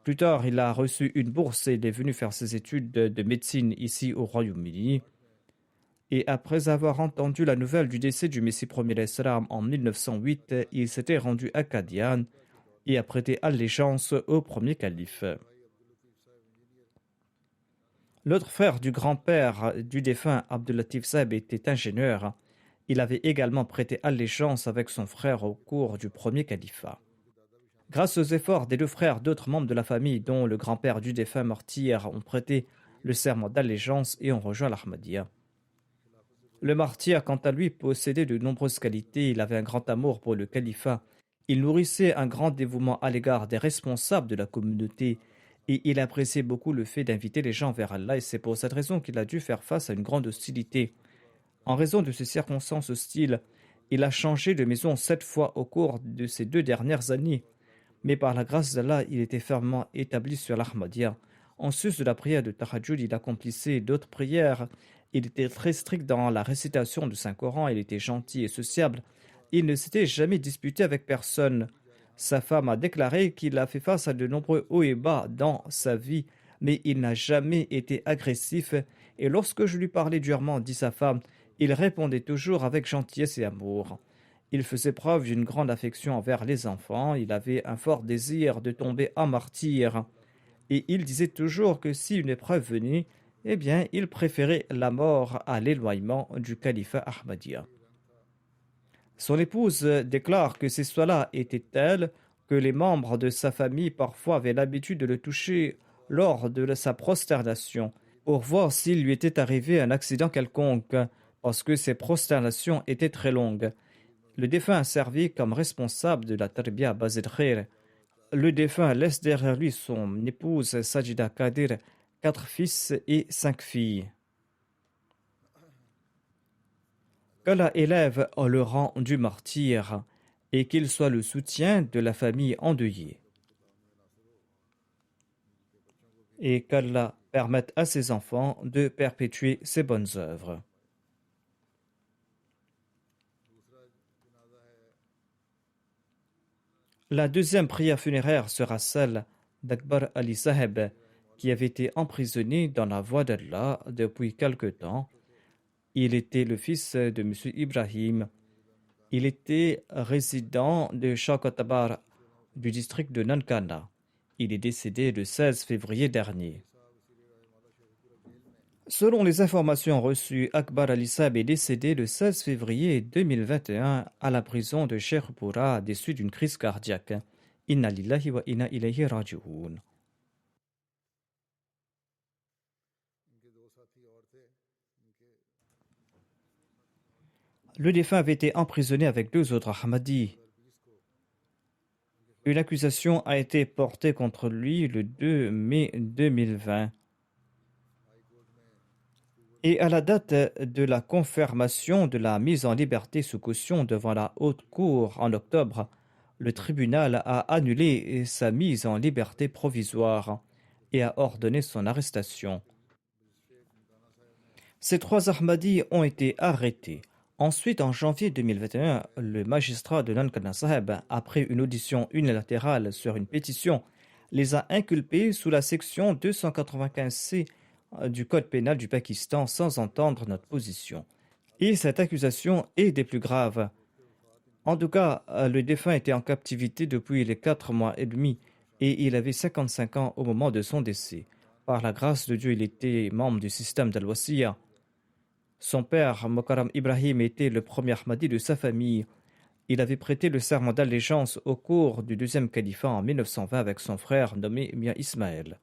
Plus tard, il a reçu une bourse et il est venu faire ses études de médecine ici au Royaume-Uni. Et après avoir entendu la nouvelle du décès du Messie promis d'Islam en 1908, il s'était rendu à Qadian et a prêté allégeance au premier calife. L'autre frère du grand-père du défunt Abdul Latif Saheb était ingénieur. Il avait également prêté allégeance avec son frère au cours du premier califat. Grâce aux efforts des 2 frères, d'autres membres de la famille, dont le grand-père du défunt martyr, ont prêté le serment d'allégeance et ont rejoint l'Ahmadiyya. Le martyr, quant à lui, possédait de nombreuses qualités. Il avait un grand amour pour le califat. Il nourrissait un grand dévouement à l'égard des responsables de la communauté et il appréciait beaucoup le fait d'inviter les gens vers Allah et c'est pour cette raison qu'il a dû faire face à une grande hostilité. En raison de ces circonstances hostiles, il a changé de maison 7 fois au cours de ces 2 dernières années. Mais par la grâce d'Allah, il était fermement établi sur l'Ahmadiyya. En sus de la prière de Tahajjud, il accomplissait d'autres prières. Il était très strict dans la récitation du Saint-Coran, il était gentil et sociable. Il ne s'était jamais disputé avec personne. Sa femme a déclaré qu'il a fait face à de nombreux hauts et bas dans sa vie, mais il n'a jamais été agressif. Et lorsque je lui parlais durement, dit sa femme, il répondait toujours avec gentillesse et amour. Il faisait preuve d'une grande affection envers les enfants. Il avait un fort désir de tomber en martyr. Et il disait toujours que si une épreuve venait, eh bien, il préférait la mort à l'éloignement du califat Ahmadiyya. Son épouse déclare que ces soins-là étaient tels que les membres de sa famille parfois avaient l'habitude de le toucher lors de sa prosternation pour voir s'il lui était arrivé un accident quelconque, parce que ses prosternations étaient très longues. Le défunt a servi comme responsable de la tarbiya à Bazir Khair. le défunt laisse derrière lui son épouse Sajida Kadir, 4 fils et 5 filles. Qu'Allah élève le rang du martyr et qu'il soit le soutien de la famille endeuillée. Et qu'Allah permette à ses enfants de perpétuer ses bonnes œuvres. La deuxième prière funéraire sera celle d'Akbar Ali Saheb, qui avait été emprisonné dans la voie d'Allah depuis quelque temps. Il était le fils de M. Ibrahim. Il était résident de Shaukotabar du district de Nankana. Il est décédé le 16 février dernier. Selon les informations reçues, Akbar Ali Saheb est décédé le 16 février 2021 à la prison de Sherpura des suites d'une crise cardiaque. Inna lillahi wa inna ilayhi raji'un. Le défunt avait été emprisonné avec 2 autres Ahmadis. Une accusation a été portée contre lui le 2 mai 2020. Et à la date de la confirmation de la mise en liberté sous caution devant la haute cour en octobre, le tribunal a annulé sa mise en liberté provisoire et a ordonné son arrestation. Ces 3 Ahmadis ont été arrêtés. Ensuite, en janvier 2021, le magistrat de Nankana Saheb, après une audition unilatérale sur une pétition, les a inculpés sous la section 295C du Code pénal du Pakistan sans entendre notre position. Et cette accusation est des plus graves. En tout cas, le défunt était en captivité depuis les 4 mois et demi et il avait 55 ans au moment de son décès. Par la grâce de Dieu, il était membre du système d'Al-Wasiya. Son père, Mokaram Ibrahim, était le premier Ahmadi de sa famille. Il avait prêté le serment d'allégeance au cours du 2e califat en 1920 avec son frère nommé Mia Ismaël.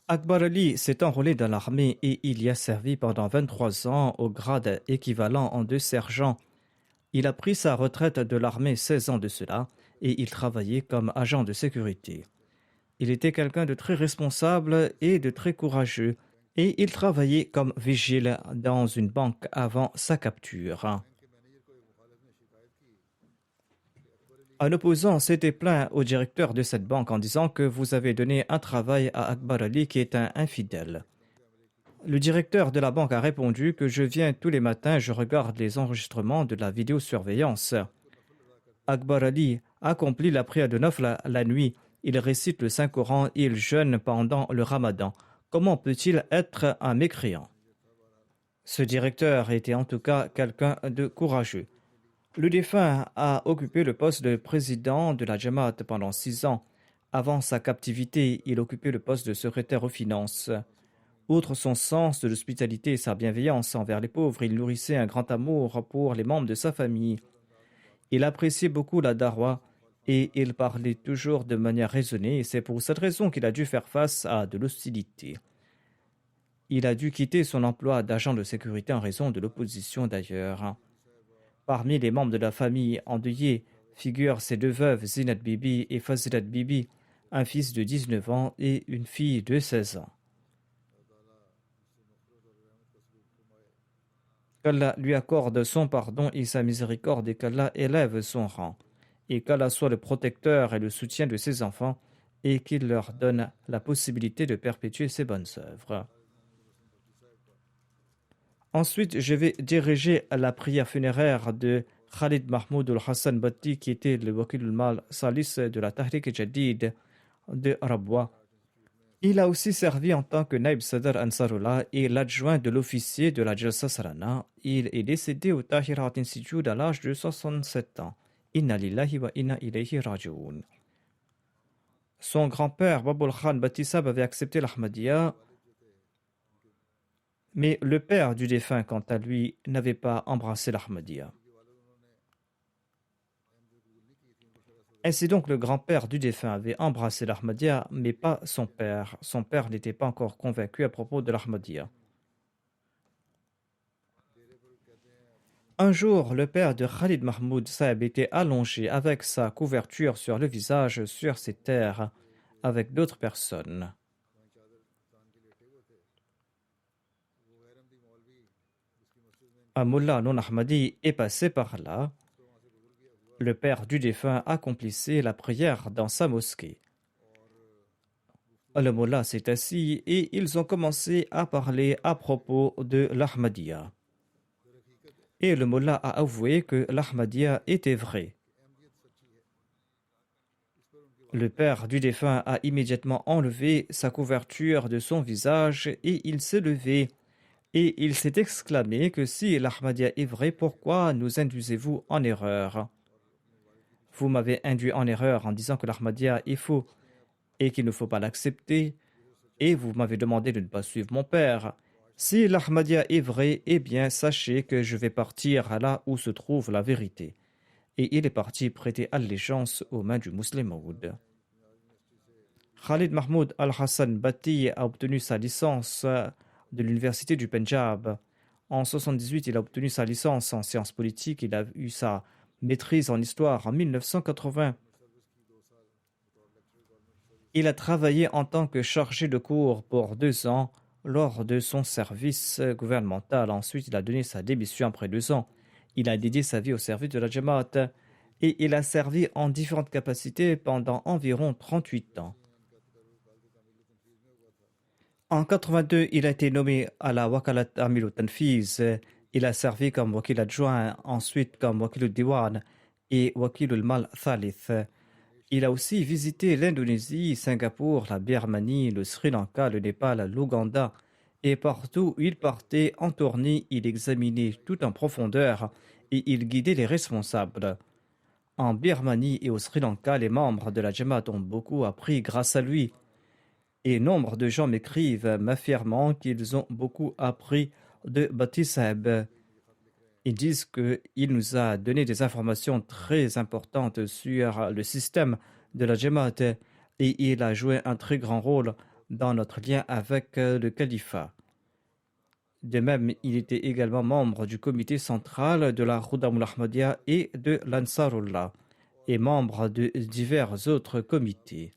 Akbar Ali s'est enrôlé dans l'armée et il y a servi pendant 23 ans au grade équivalent en 2 sergents. Il a pris sa retraite de l'armée 16 ans de cela et il travaillait comme agent de sécurité. Il était quelqu'un de très responsable et de très courageux et il travaillait comme vigile dans une banque avant sa capture. Un opposant s'était plaint au directeur de cette banque en disant que vous avez donné un travail à Akbar Ali qui est un infidèle. Le directeur de la banque a répondu que je viens tous les matins, je regarde les enregistrements de la vidéosurveillance. Akbar Ali accomplit la prière de Nafla la nuit, il récite le Saint-Coran et il jeûne pendant le Ramadan. Comment peut-il être un mécréant? Ce directeur était en tout cas quelqu'un de courageux. Le défunt a occupé le poste de président de la Jamaat pendant 6 ans. Avant sa captivité, il occupait le poste de secrétaire aux finances. Outre son sens de l'hospitalité et sa bienveillance envers les pauvres, il nourrissait un grand amour pour les membres de sa famille. Il appréciait beaucoup la darwa et il parlait toujours de manière raisonnée et c'est pour cette raison qu'il a dû faire face à de l'hostilité. Il a dû quitter son emploi d'agent de sécurité en raison de l'opposition d'ailleurs. Parmi les membres de la famille endeuillée figurent ses 2 veuves Zinat Bibi et Fazilat Bibi, un fils de 19 ans et une fille de 16 ans. Qu'Allah lui accorde son pardon et sa miséricorde et qu'Allah élève son rang. Et qu'Allah soit le protecteur et le soutien de ses enfants et qu'il leur donne la possibilité de perpétuer ses bonnes œuvres. Ensuite, je vais diriger à la prière funéraire de Khalid Mahmoud al-Hassan Batti qui était le Wakil al-Mal Salis de la Tahrik Jadid de Rabwa. Il a aussi servi en tant que Naib Sadr Ansarullah et l'adjoint de l'officier de la Jalsa Sarana. Il est décédé au Tahirat Institute à l'âge de 67 ans. Inna lillahi wa inna ilayhi raji'un. Son grand-père, Babul Khan Batissab, avait accepté l'Ahmadiyya, mais le père du défunt, quant à lui, n'avait pas embrassé l'Ahmadiyya. Ainsi donc, le grand-père du défunt avait embrassé l'Ahmadiyya, mais pas son père. Son père n'était pas encore convaincu à propos de l'Ahmadiyya. Un jour, le père de Khalid Mahmoud Saeb était allongé avec sa couverture sur le visage sur ses terres avec d'autres personnes. Un mullah non ahmadi est passé par là. Le père du défunt accomplissait la prière dans sa mosquée. Le mullah s'est assis et ils ont commencé à parler à propos de l'Ahmadiyya. Et le mullah a avoué que l'Ahmadiyya était vrai. Le père du défunt a immédiatement enlevé sa couverture de son visage et il s'est levé et il s'est exclamé que si l'Ahmadiyya est vrai, pourquoi nous induisez-vous en erreur? Vous m'avez induit en erreur en disant que l'Ahmadiyya est faux et qu'il ne faut pas l'accepter, et vous m'avez demandé de ne pas suivre mon père. Si l'Ahmadiyya est vrai, eh bien sachez que je vais partir là où se trouve la vérité. Et il est parti prêter allégeance aux mains du musulman Maud. Khalid Mahmoud Al-Hassan Bati a obtenu sa licence de l'université du Pendjab. En 1978, il a obtenu sa licence en sciences politiques. Il a eu sa maîtrise en histoire en 1980. Il a travaillé en tant que chargé de cours pour 2 ans lors de son service gouvernemental. Ensuite, il a donné sa démission après 2 ans. Il a dédié sa vie au service de la Jamaat et il a servi en différentes capacités pendant environ 38 ans. En 82, il a été nommé à la Wakalat Amil al-Tanfiz. Il a servi comme wakil adjoint, ensuite comme wakil al-Diwan et wakil al-Mal Thalith. Il a aussi visité l'Indonésie, Singapour, la Birmanie, le Sri Lanka, le Népal, l'Ouganda. Et partout où il partait en tournée, il examinait tout en profondeur et il guidait les responsables. En Birmanie et au Sri Lanka, les membres de la Jamaat ont beaucoup appris grâce à lui. Et nombre de gens m'écrivent m'affirmant qu'ils ont beaucoup appris de Bati Saheb. Ils disent qu'il nous a donné des informations très importantes sur le système de la Jamaat et il a joué un très grand rôle dans notre lien avec le califat. De même, il était également membre du comité central de la Khudamul Ahmadiyya et de l'Ansarullah et membre de divers autres comités.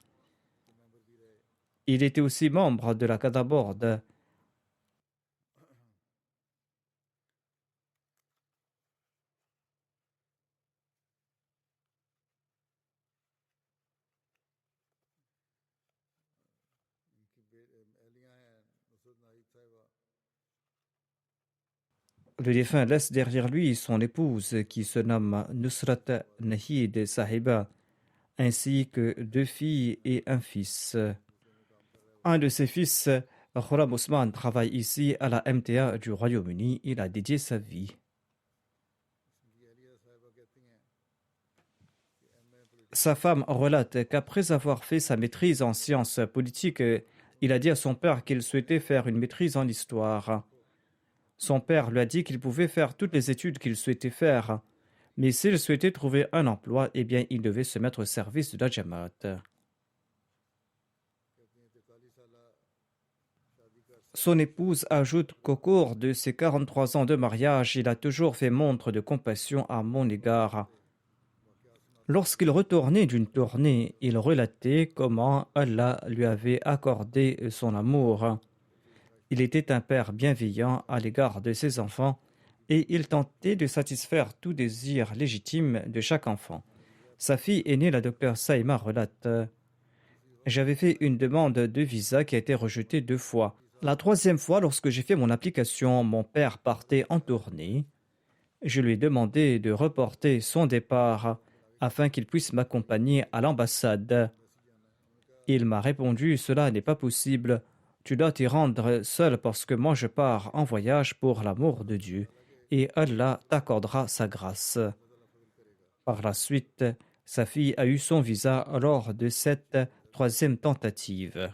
Il était aussi membre de la Qada Board. Le défunt laisse derrière lui son épouse qui se nomme Nusrat Nahid Sahiba, ainsi que 2 filles et un fils. Un de ses fils, Khurram Osman, travaille ici à la MTA du Royaume-Uni. Il a dédié sa vie. Sa femme relate qu'après avoir fait sa maîtrise en sciences politiques, il a dit à son père qu'il souhaitait faire une maîtrise en histoire. Son père lui a dit qu'il pouvait faire toutes les études qu'il souhaitait faire, mais s'il souhaitait trouver un emploi, eh bien, il devait se mettre au service de la Jamaat. Son épouse ajoute qu'au cours de ses 43 ans de mariage, il a toujours fait montre de compassion à mon égard. Lorsqu'il retournait d'une tournée, il relatait comment Allah lui avait accordé son amour. Il était un père bienveillant à l'égard de ses enfants et il tentait de satisfaire tout désir légitime de chaque enfant. Sa fille aînée, la docteure Saïma, relate: j'avais fait une demande de visa qui a été rejetée 2 fois. La 3e fois, lorsque j'ai fait mon application, mon père partait en tournée. Je lui ai demandé de reporter son départ afin qu'il puisse m'accompagner à l'ambassade. Il m'a répondu: cela n'est pas possible. Tu dois t'y rendre seul parce que moi je pars en voyage pour l'amour de Dieu et Allah t'accordera sa grâce. Par la suite, sa fille a eu son visa lors de cette 3e tentative.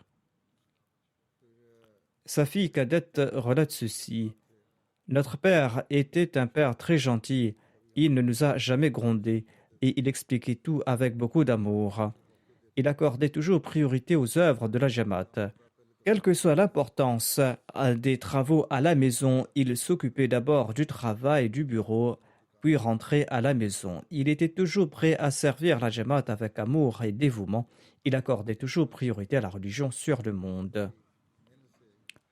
Sa fille cadette relate ceci: notre père était un père très gentil. Il ne nous a jamais grondés et il expliquait tout avec beaucoup d'amour. Il accordait toujours priorité aux œuvres de la Jamaat. Quelle que soit l'importance des travaux à la maison, il s'occupait d'abord du travail du bureau puis rentrer à la maison. Il était toujours prêt à servir la Jamaat avec amour et dévouement. Il accordait toujours priorité à la religion sur le monde.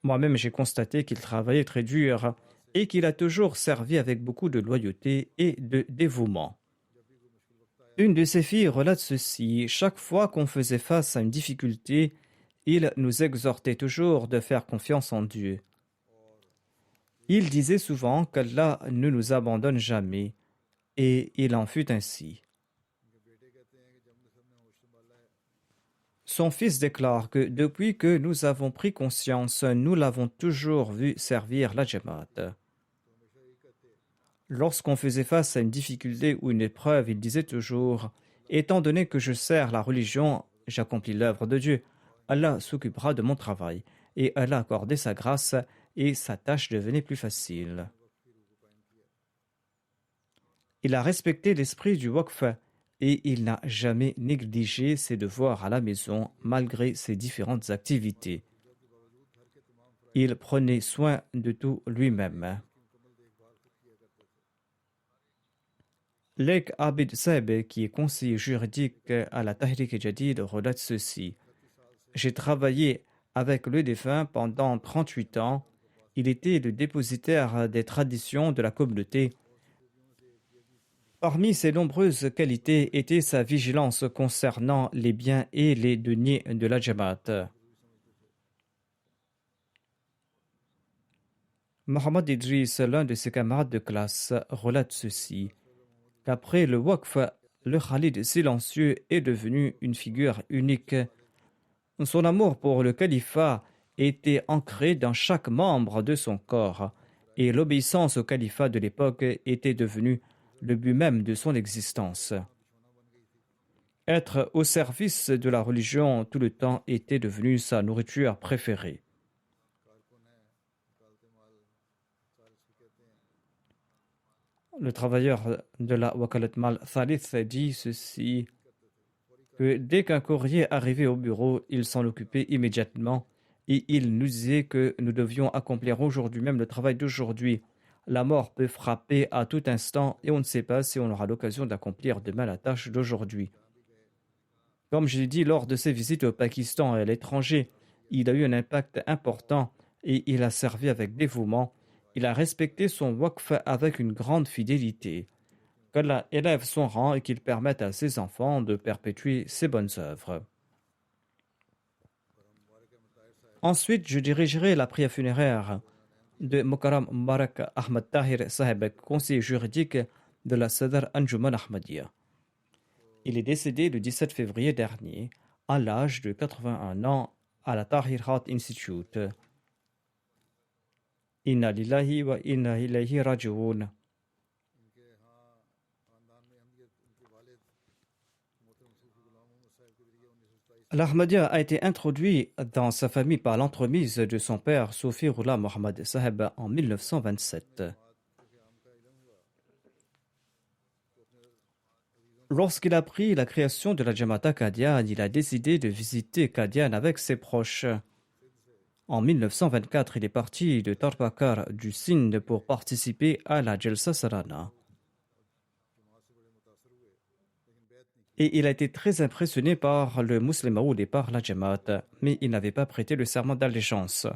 Moi-même, j'ai constaté qu'il travaillait très dur et qu'il a toujours servi avec beaucoup de loyauté et de dévouement. Une de ses filles relate ceci: chaque fois qu'on faisait face à une difficulté, il nous exhortait toujours de faire confiance en Dieu. Il disait souvent qu'Allah ne nous abandonne jamais, et il en fut ainsi. Son fils déclare que depuis que nous avons pris conscience, nous l'avons toujours vu servir la Jamaat. Lorsqu'on faisait face à une difficulté ou une épreuve, il disait toujours: étant donné que je sers la religion, j'accomplis l'œuvre de Dieu. Allah s'occupera de mon travail. Et Allah accordait sa grâce et sa tâche devenait plus facile. Il a respecté l'esprit du waqf et il n'a jamais négligé ses devoirs à la maison malgré ses différentes activités. Il prenait soin de tout lui-même. Lek Abid Saeb, qui est conseiller juridique à la Tahrik Jadid, relate ceci: j'ai travaillé avec le défunt pendant 38 ans. Il était le dépositaire des traditions de la communauté. Parmi ses nombreuses qualités était sa vigilance concernant les biens et les deniers de la Jamaat. Mohamed Idris, l'un de ses camarades de classe, relate ceci: qu'après le Waqf, le Khalid silencieux est devenu une figure unique. Son amour pour le califat était ancré dans chaque membre de son corps, et l'obéissance au califat de l'époque était devenue le but même de son existence. Être au service de la religion tout le temps était devenu sa nourriture préférée. Le travailleur de la Wakalat Mal Thalith dit ceci: que dès qu'un courrier arrivait au bureau, il s'en occupait immédiatement et il nous disait que nous devions accomplir aujourd'hui même le travail d'aujourd'hui. La mort peut frapper à tout instant et on ne sait pas si on aura l'occasion d'accomplir demain la tâche d'aujourd'hui. Comme je l'ai dit lors de ses visites au Pakistan et à l'étranger, il a eu un impact important et il a servi avec dévouement. Il a respecté son waqf avec une grande fidélité. Qu'Allah élève son rang et qu'il permette à ses enfants de perpétuer ses bonnes œuvres. Ensuite, je dirigerai la prière funéraire de Mukarram Mubarak Ahmad Tahir Saheb, conseiller juridique de la Sadr Anjuman Ahmadiyya. Il est décédé le 17 février dernier, à l'âge de 81 ans, à la Tahir Heart Institute. Inna lillahi wa inna ilayhi raji'un. L'Ahmadiyya a été introduit dans sa famille par l'entremise de son père, Soufi Rullah Mohammad Saheb, en 1927. Lorsqu'il a appris la création de la Jamaat Qadian, il a décidé de visiter Qadian avec ses proches. En 1924, il est parti de Tarbakar du Sindh pour participer à la Jalsa Sarana. Et il a été très impressionné par le Muslim Maoud et par la Jamaat, mais il n'avait pas prêté le serment d'allégeance.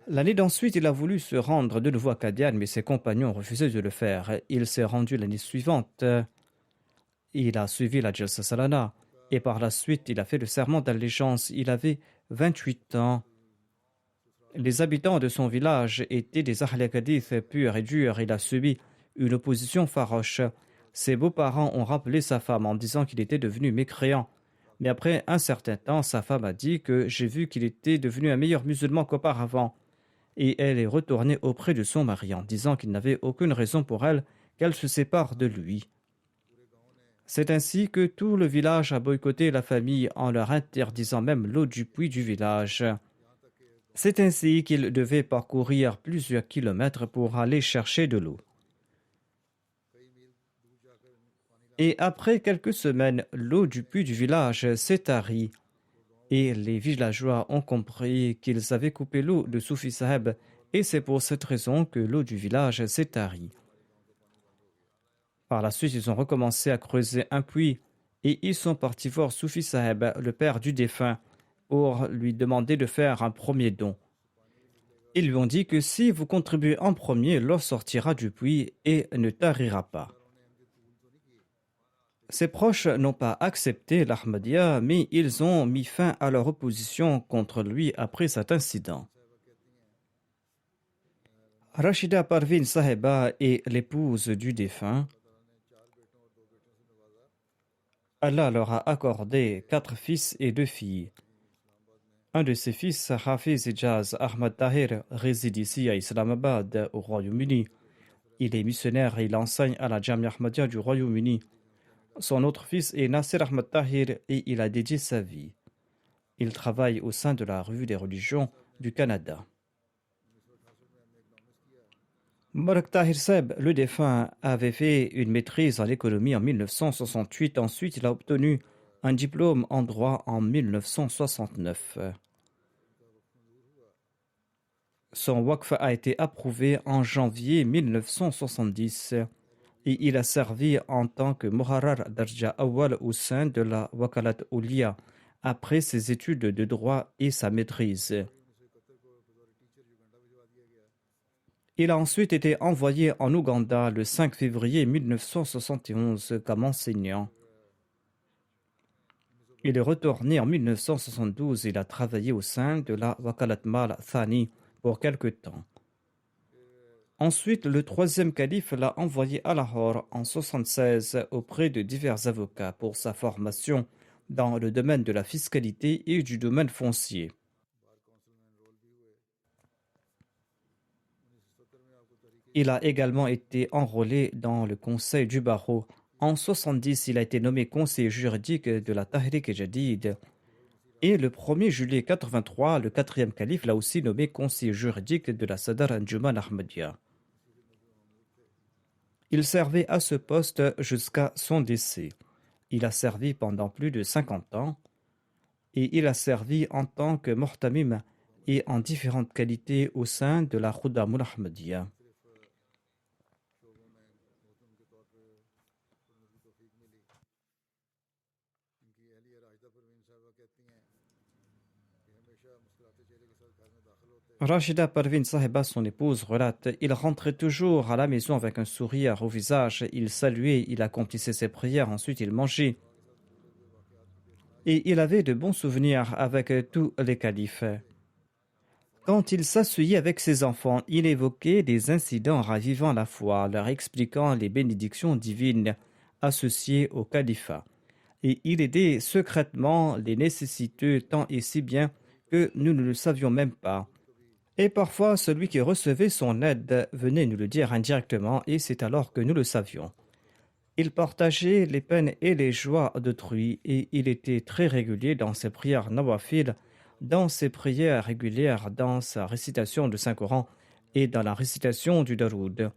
L'année d'ensuite, il a voulu se rendre de nouveau à Qadian, mais ses compagnons refusaient de le faire. Il s'est rendu l'année suivante. Il a suivi la Jalsa Salana et par la suite, il a fait le serment d'allégeance. Il avait 28 ans. Les habitants de son village étaient des Ahl Hadith purs et durs. Il a subi une opposition farouche. Ses beaux-parents ont rappelé sa femme en disant qu'il était devenu mécréant. Mais après un certain temps, sa femme a dit que j'ai vu qu'il était devenu un meilleur musulman qu'auparavant. Et elle est retournée auprès de son mari en disant qu'il n'avait aucune raison pour elle qu'elle se sépare de lui. C'est ainsi que tout le village a boycotté la famille en leur interdisant même l'eau du puits du village. C'est ainsi qu'ils devaient parcourir plusieurs kilomètres pour aller chercher de l'eau. Et après quelques semaines, l'eau du puits du village s'est tarie et les villageois ont compris qu'ils avaient coupé l'eau de Soufi Saheb et c'est pour cette raison que l'eau du village s'est tarie. Par la suite, ils ont recommencé à creuser un puits et ils sont partis voir Soufi Saheb, le père du défunt, pour lui demander de faire un premier don. Ils lui ont dit que si vous contribuez en premier, l'eau sortira du puits et ne tarira pas. Ses proches n'ont pas accepté l'Ahmadiyya, mais ils ont mis fin à leur opposition contre lui après cet incident. Rashida Parveen Saheba est l'épouse du défunt. Allah leur a accordé 4 fils et 2 filles. Un de ses fils, Hafiz Ijaz Ahmad Tahir, réside ici à Islamabad, au Royaume-Uni. Il est missionnaire et il enseigne à la Jamia Ahmadiyya du Royaume-Uni. Son autre fils est Nasir Ahmad Tahir et il a dédié sa vie. Il travaille au sein de la Revue des religions du Canada. Mubarak Tahir Seb, le défunt, avait fait une maîtrise en économie en 1968. Ensuite, il a obtenu un diplôme en droit en 1969. Son waqf a été approuvé en janvier 1970 et il a servi en tant que Muharrar Darja Awal au sein de la Wakalat Oulia après ses études de droit et sa maîtrise. Il a ensuite été envoyé en Ouganda le 5 février 1971 comme enseignant. Il est retourné en 1972 et il a travaillé au sein de la Wakalat Mal Thani pour quelque temps. Ensuite, le troisième calife l'a envoyé à Lahore en 1976 auprès de divers avocats pour sa formation dans le domaine de la fiscalité et du domaine foncier. Il a également été enrôlé dans le conseil du barreau. En 1970, il a été nommé conseiller juridique de la Tahrik Jadid. Et le 1er juillet 1983, le quatrième calife l'a aussi nommé conseiller juridique de la Sadr Anjuman Ahmadiyya. Il servait à ce poste jusqu'à son décès. Il a servi pendant plus de 50 ans et il a servi en tant que Muhtamim et en différentes qualités au sein de la Khudamul Ahmadiyya. Rashida Parveen Saheba, son épouse, relate: il rentrait toujours à la maison avec un sourire au visage, il saluait, il accomplissait ses prières, ensuite il mangeait. Et il avait de bons souvenirs avec tous les califes. Quand il s'asseyait avec ses enfants, il évoquait des incidents ravivant la foi, leur expliquant les bénédictions divines associées au califat. Et il aidait secrètement les nécessiteux tant et si bien que nous ne le savions même pas. Et parfois, celui qui recevait son aide venait nous le dire indirectement et c'est alors que nous le savions. Il partageait les peines et les joies d'autrui et il était très régulier dans ses prières nawafil, dans ses prières régulières, dans sa récitation du Saint-Coran et dans la récitation du Daroud.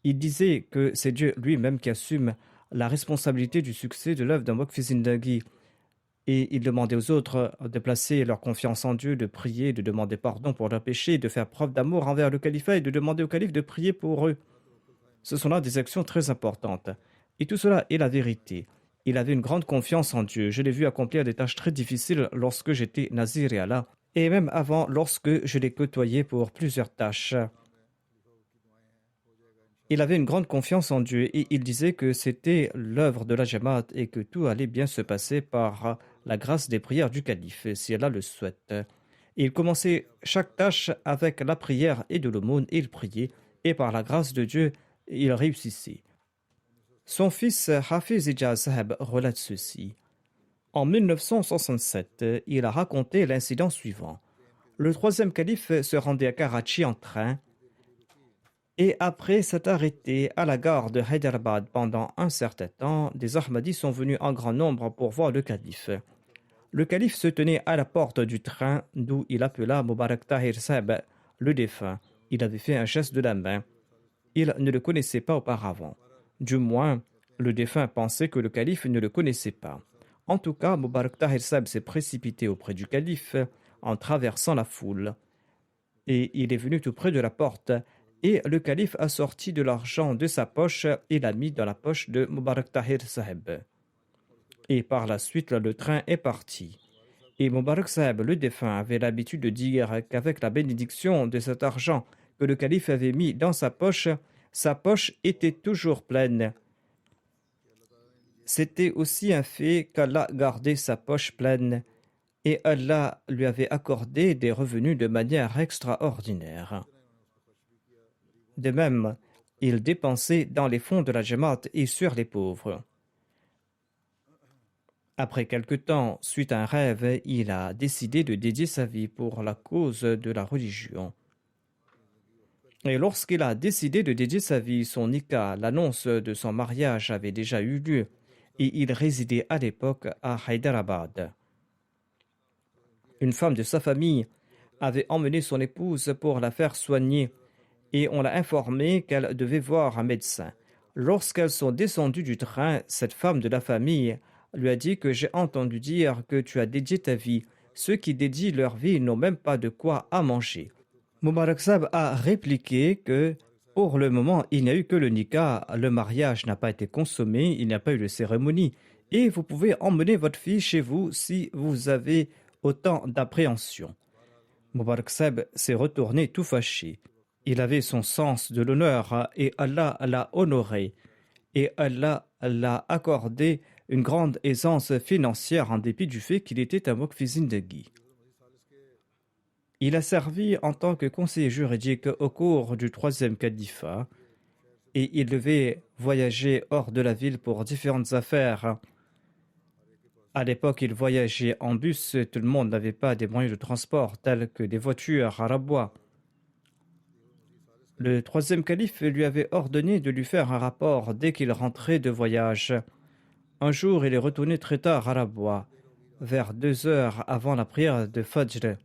Il disait que c'est Dieu lui-même qui assume la responsabilité du succès de l'œuvre d'un Waqf Zindagi. Et il demandait aux autres de placer leur confiance en Dieu, de prier, de demander pardon pour leurs péchés, de faire preuve d'amour envers le califat et de demander au calife de prier pour eux. Ce sont là des actions très importantes. Et tout cela est la vérité. Il avait une grande confiance en Dieu. Je l'ai vu accomplir des tâches très difficiles lorsque j'étais Nazir et Allah, et même avant lorsque je l'ai côtoyé pour plusieurs tâches. Il avait une grande confiance en Dieu et il disait que c'était l'œuvre de la Jamaat et que tout allait bien se passer par la grâce des prières du calife, si Allah le souhaite. Et il commençait chaque tâche avec la prière et de l'aumône et il priait et par la grâce de Dieu, il réussissait. Son fils Hafiz Ijaz Saheb relate ceci. En 1967, il a raconté l'incident suivant. Le troisième calife se rendait à Karachi en train et après s'être arrêté à la gare de Hyderabad pendant un certain temps, des Ahmadis sont venus en grand nombre pour voir le calife. Le calife se tenait à la porte du train d'où il appela Mubarak Tahir Saheb, le défunt. Il avait fait un geste de la main. Il ne le connaissait pas auparavant. Du moins, le défunt pensait que le calife ne le connaissait pas. En tout cas, Mubarak Tahir Saheb s'est précipité auprès du calife en traversant la foule. Et il est venu tout près de la porte Et le calife a sorti de l'argent de sa poche et l'a mis dans la poche de Mubarak Tahir Saheb. Et par la suite, le train est parti. Et Mubarak Saheb, le défunt, avait l'habitude de dire qu'avec la bénédiction de cet argent que le calife avait mis dans sa poche était toujours pleine. C'était aussi un fait qu'Allah gardait sa poche pleine et Allah lui avait accordé des revenus de manière extraordinaire. De même, il dépensait dans les fonds de la Jamaat et sur les pauvres. Après quelque temps, suite à un rêve, il a décidé de dédier sa vie pour la cause de la religion. Et lorsqu'il a décidé de dédier sa vie, son nikah, l'annonce de son mariage avait déjà eu lieu et il résidait à l'époque à Hyderabad. Une femme de sa famille avait emmené son épouse pour la faire soigner et on l'a informée qu'elle devait voir un médecin. Lorsqu'elles sont descendues du train, cette femme de la famille lui a dit que j'ai entendu dire que tu as dédié ta vie. Ceux qui dédient leur vie n'ont même pas de quoi à manger. Mubarak Saheb a répliqué que pour le moment, il n'y a eu que le nikah, le mariage n'a pas été consommé, il n'y a pas eu de cérémonie et vous pouvez emmener votre fille chez vous si vous avez autant d'appréhension. Mubarak Saheb s'est retourné tout fâché. Il avait son sens de l'honneur et Allah l'a honoré et Allah l'a accordé une grande aisance financière en dépit du fait qu'il était un Waqf Zindagi. Il a servi en tant que conseiller juridique au cours du 3e califat et il devait voyager hors de la ville pour différentes affaires. À l'époque, il voyageait en bus, tout le monde n'avait pas des moyens de transport tels que des voitures à rabois. Le 3e calife lui avait ordonné de lui faire un rapport dès qu'il rentrait de voyage. Un jour, il est retourné très tard à rabois, vers 2 heures avant la prière de Fajr.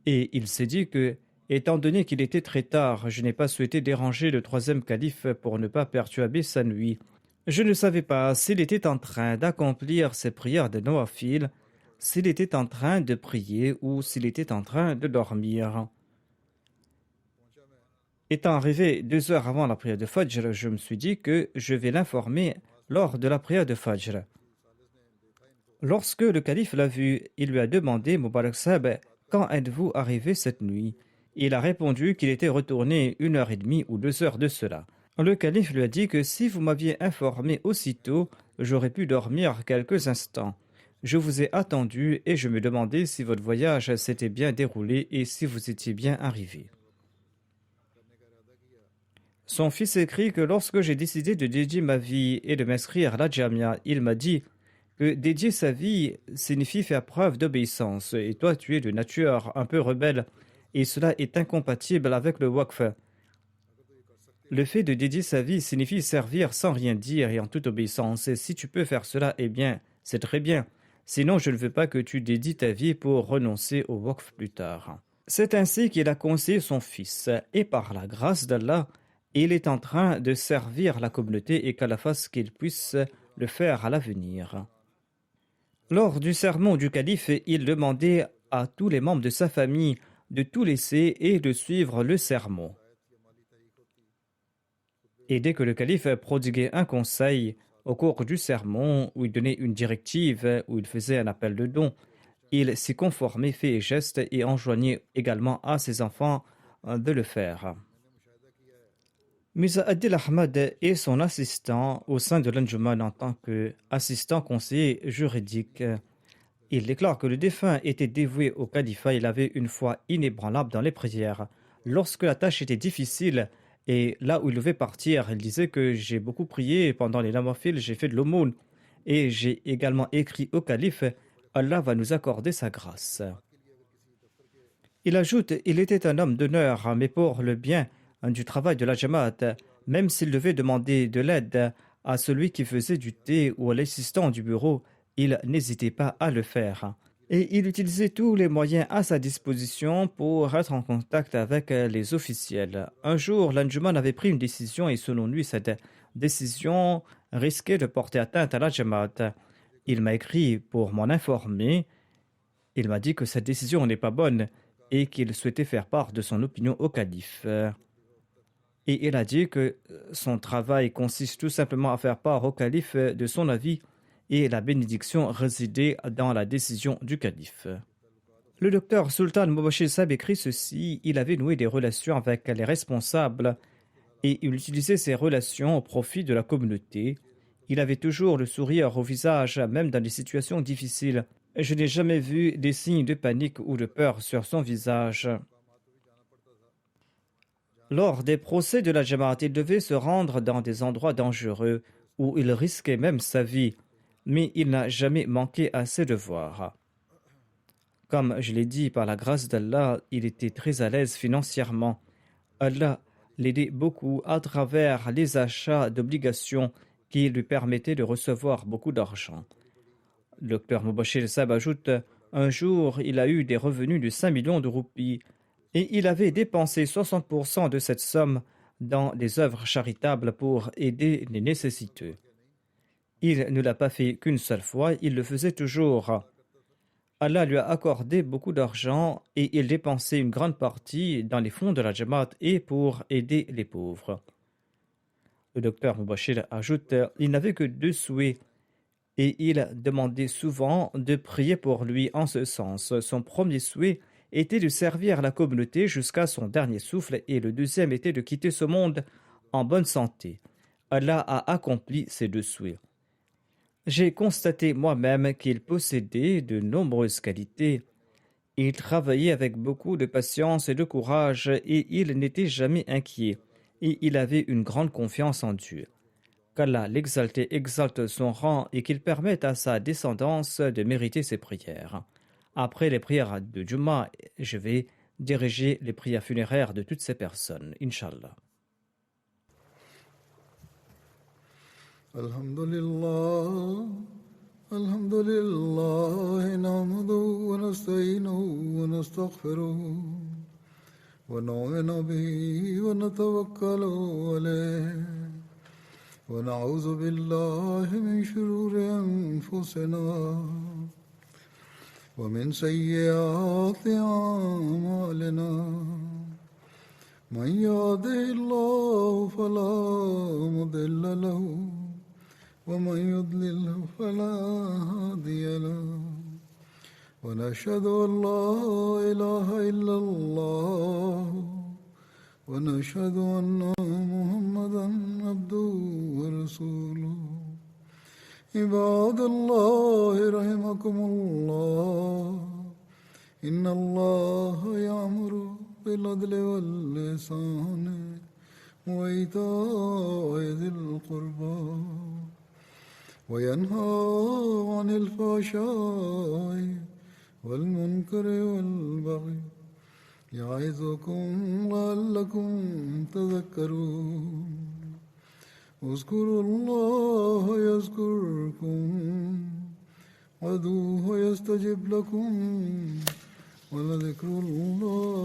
Et il s'est dit que, étant donné qu'il était très tard, je n'ai pas souhaité déranger le 3e calife pour ne pas perturber sa nuit. Je ne savais pas s'il était en train d'accomplir ses prières de Nawafil, s'il était en train de prier ou s'il était en train de dormir. Étant arrivé 2 heures avant la prière de Fajr, je me suis dit que je vais l'informer lors de la prière de Fajr. Lorsque le calife l'a vu, il lui a demandé, Mubarak Saheb, quand êtes-vous arrivé cette nuit? Il a répondu qu'il était retourné 1h30 ou 2 heures de cela. Le calife lui a dit que si vous m'aviez informé aussitôt, j'aurais pu dormir quelques instants. Je vous ai attendu et je me demandais si votre voyage s'était bien déroulé et si vous étiez bien arrivé. Son fils écrit que lorsque j'ai décidé de dédier ma vie et de m'inscrire à la Jamia, il m'a dit que dédier sa vie signifie faire preuve d'obéissance et toi tu es de nature un peu rebelle et cela est incompatible avec le waqf. Le fait de dédier sa vie signifie servir sans rien dire et en toute obéissance et si tu peux faire cela, eh bien c'est très bien. Sinon je ne veux pas que tu dédies ta vie pour renoncer au waqf plus tard. C'est ainsi qu'il a conseillé son fils et par la grâce d'Allah, il est en train de servir la communauté et qu'Allah fasse qu'il puisse le faire à l'avenir. Lors du sermon du calife, il demandait à tous les membres de sa famille de tout laisser et de suivre le sermon. Et dès que le calife prodiguait un conseil au cours du sermon, où il donnait une directive, où il faisait un appel de don, il s'y conformait fait et geste et enjoignait également à ses enfants de le faire. Mirza Adil Ahmad est son assistant au sein de l'Anjuman en tant qu'assistant conseiller juridique. Il déclare que le défunt était dévoué au califat, il avait une foi inébranlable dans les prières. Lorsque la tâche était difficile et là où il devait partir, il disait que j'ai beaucoup prié pendant les nawafil, j'ai fait de l'aumône et j'ai également écrit au calife, Allah va nous accorder sa grâce. Il ajoute, il était un homme d'honneur, mais pour le bien du travail de la Jamaat, même s'il devait demander de l'aide à celui qui faisait du thé ou à l'assistant du bureau, il n'hésitait pas à le faire. Et il utilisait tous les moyens à sa disposition pour être en contact avec les officiels. Un jour, l'Anjuman avait pris une décision et selon lui, cette décision risquait de porter atteinte à la Jamaat. Il m'a écrit pour m'en informer. Il m'a dit que cette décision n'est pas bonne et qu'il souhaitait faire part de son opinion au calife. Et il a dit que son travail consiste tout simplement à faire part au calife de son avis et la bénédiction résidait dans la décision du calife. Le docteur Sultan Mubashir Sahib écrit ceci: il avait noué des relations avec les responsables et il utilisait ces relations au profit de la communauté. Il avait toujours le sourire au visage, même dans des situations difficiles. Je n'ai jamais vu des signes de panique ou de peur sur son visage. Lors des procès de la Jamaat, il devait se rendre dans des endroits dangereux où il risquait même sa vie, mais il n'a jamais manqué à ses devoirs. Comme je l'ai dit, par la grâce d'Allah, il était très à l'aise financièrement. Allah l'aidait beaucoup à travers les achats d'obligations qui lui permettaient de recevoir beaucoup d'argent. Le docteur Mubashir Sahib ajoute: un jour, il a eu des revenus de 5 millions de roupies et il avait dépensé 60% de cette somme dans des œuvres charitables pour aider les nécessiteux. Il ne l'a pas fait qu'une seule fois, il le faisait toujours. Allah lui a accordé beaucoup d'argent et il dépensait une grande partie dans les fonds de la Jamaat et pour aider les pauvres. Le docteur Mubashir ajoute: il n'avait que 2 souhaits et il demandait souvent de prier pour lui en ce sens. Son premier souhait était de servir la communauté jusqu'à son dernier souffle et le deuxième était de quitter ce monde en bonne santé. Allah a accompli ces 2 souhaits. J'ai constaté moi-même qu'il possédait de nombreuses qualités. Il travaillait avec beaucoup de patience et de courage et il n'était jamais inquiet. Et il avait une grande confiance en Dieu. Qu'Allah exalte son rang et qu'il permette à sa descendance de mériter ses prières. Après les prières de Juma, je vais diriger les prières funéraires de toutes ces personnes, Inch'Allah. Alhamdulillah, alhamdulillah, nahmaduhu wa nasta'inuhu wa nastaghfiruh wa nu'minu bihi wa natawakkalu alayh wa na'udhu billahi min shururi anfusina wa min sayyiati a'malina. من يهده الله فلا مضل له ومن يضلل فلا هادي له ونشهد أن لا إله إلا الله ونشهد أن محمدا عبده ورسوله عباد الله رحمكم الله إن الله يأمر بالعدل والإحسان وإيتاء ذي القربى وينهى عن الفحشاء والمنكر والبغي يعظكم لعلكم تذكرون اذكروا الله يذكركم وادعوه يستجب لكم ولذكر الله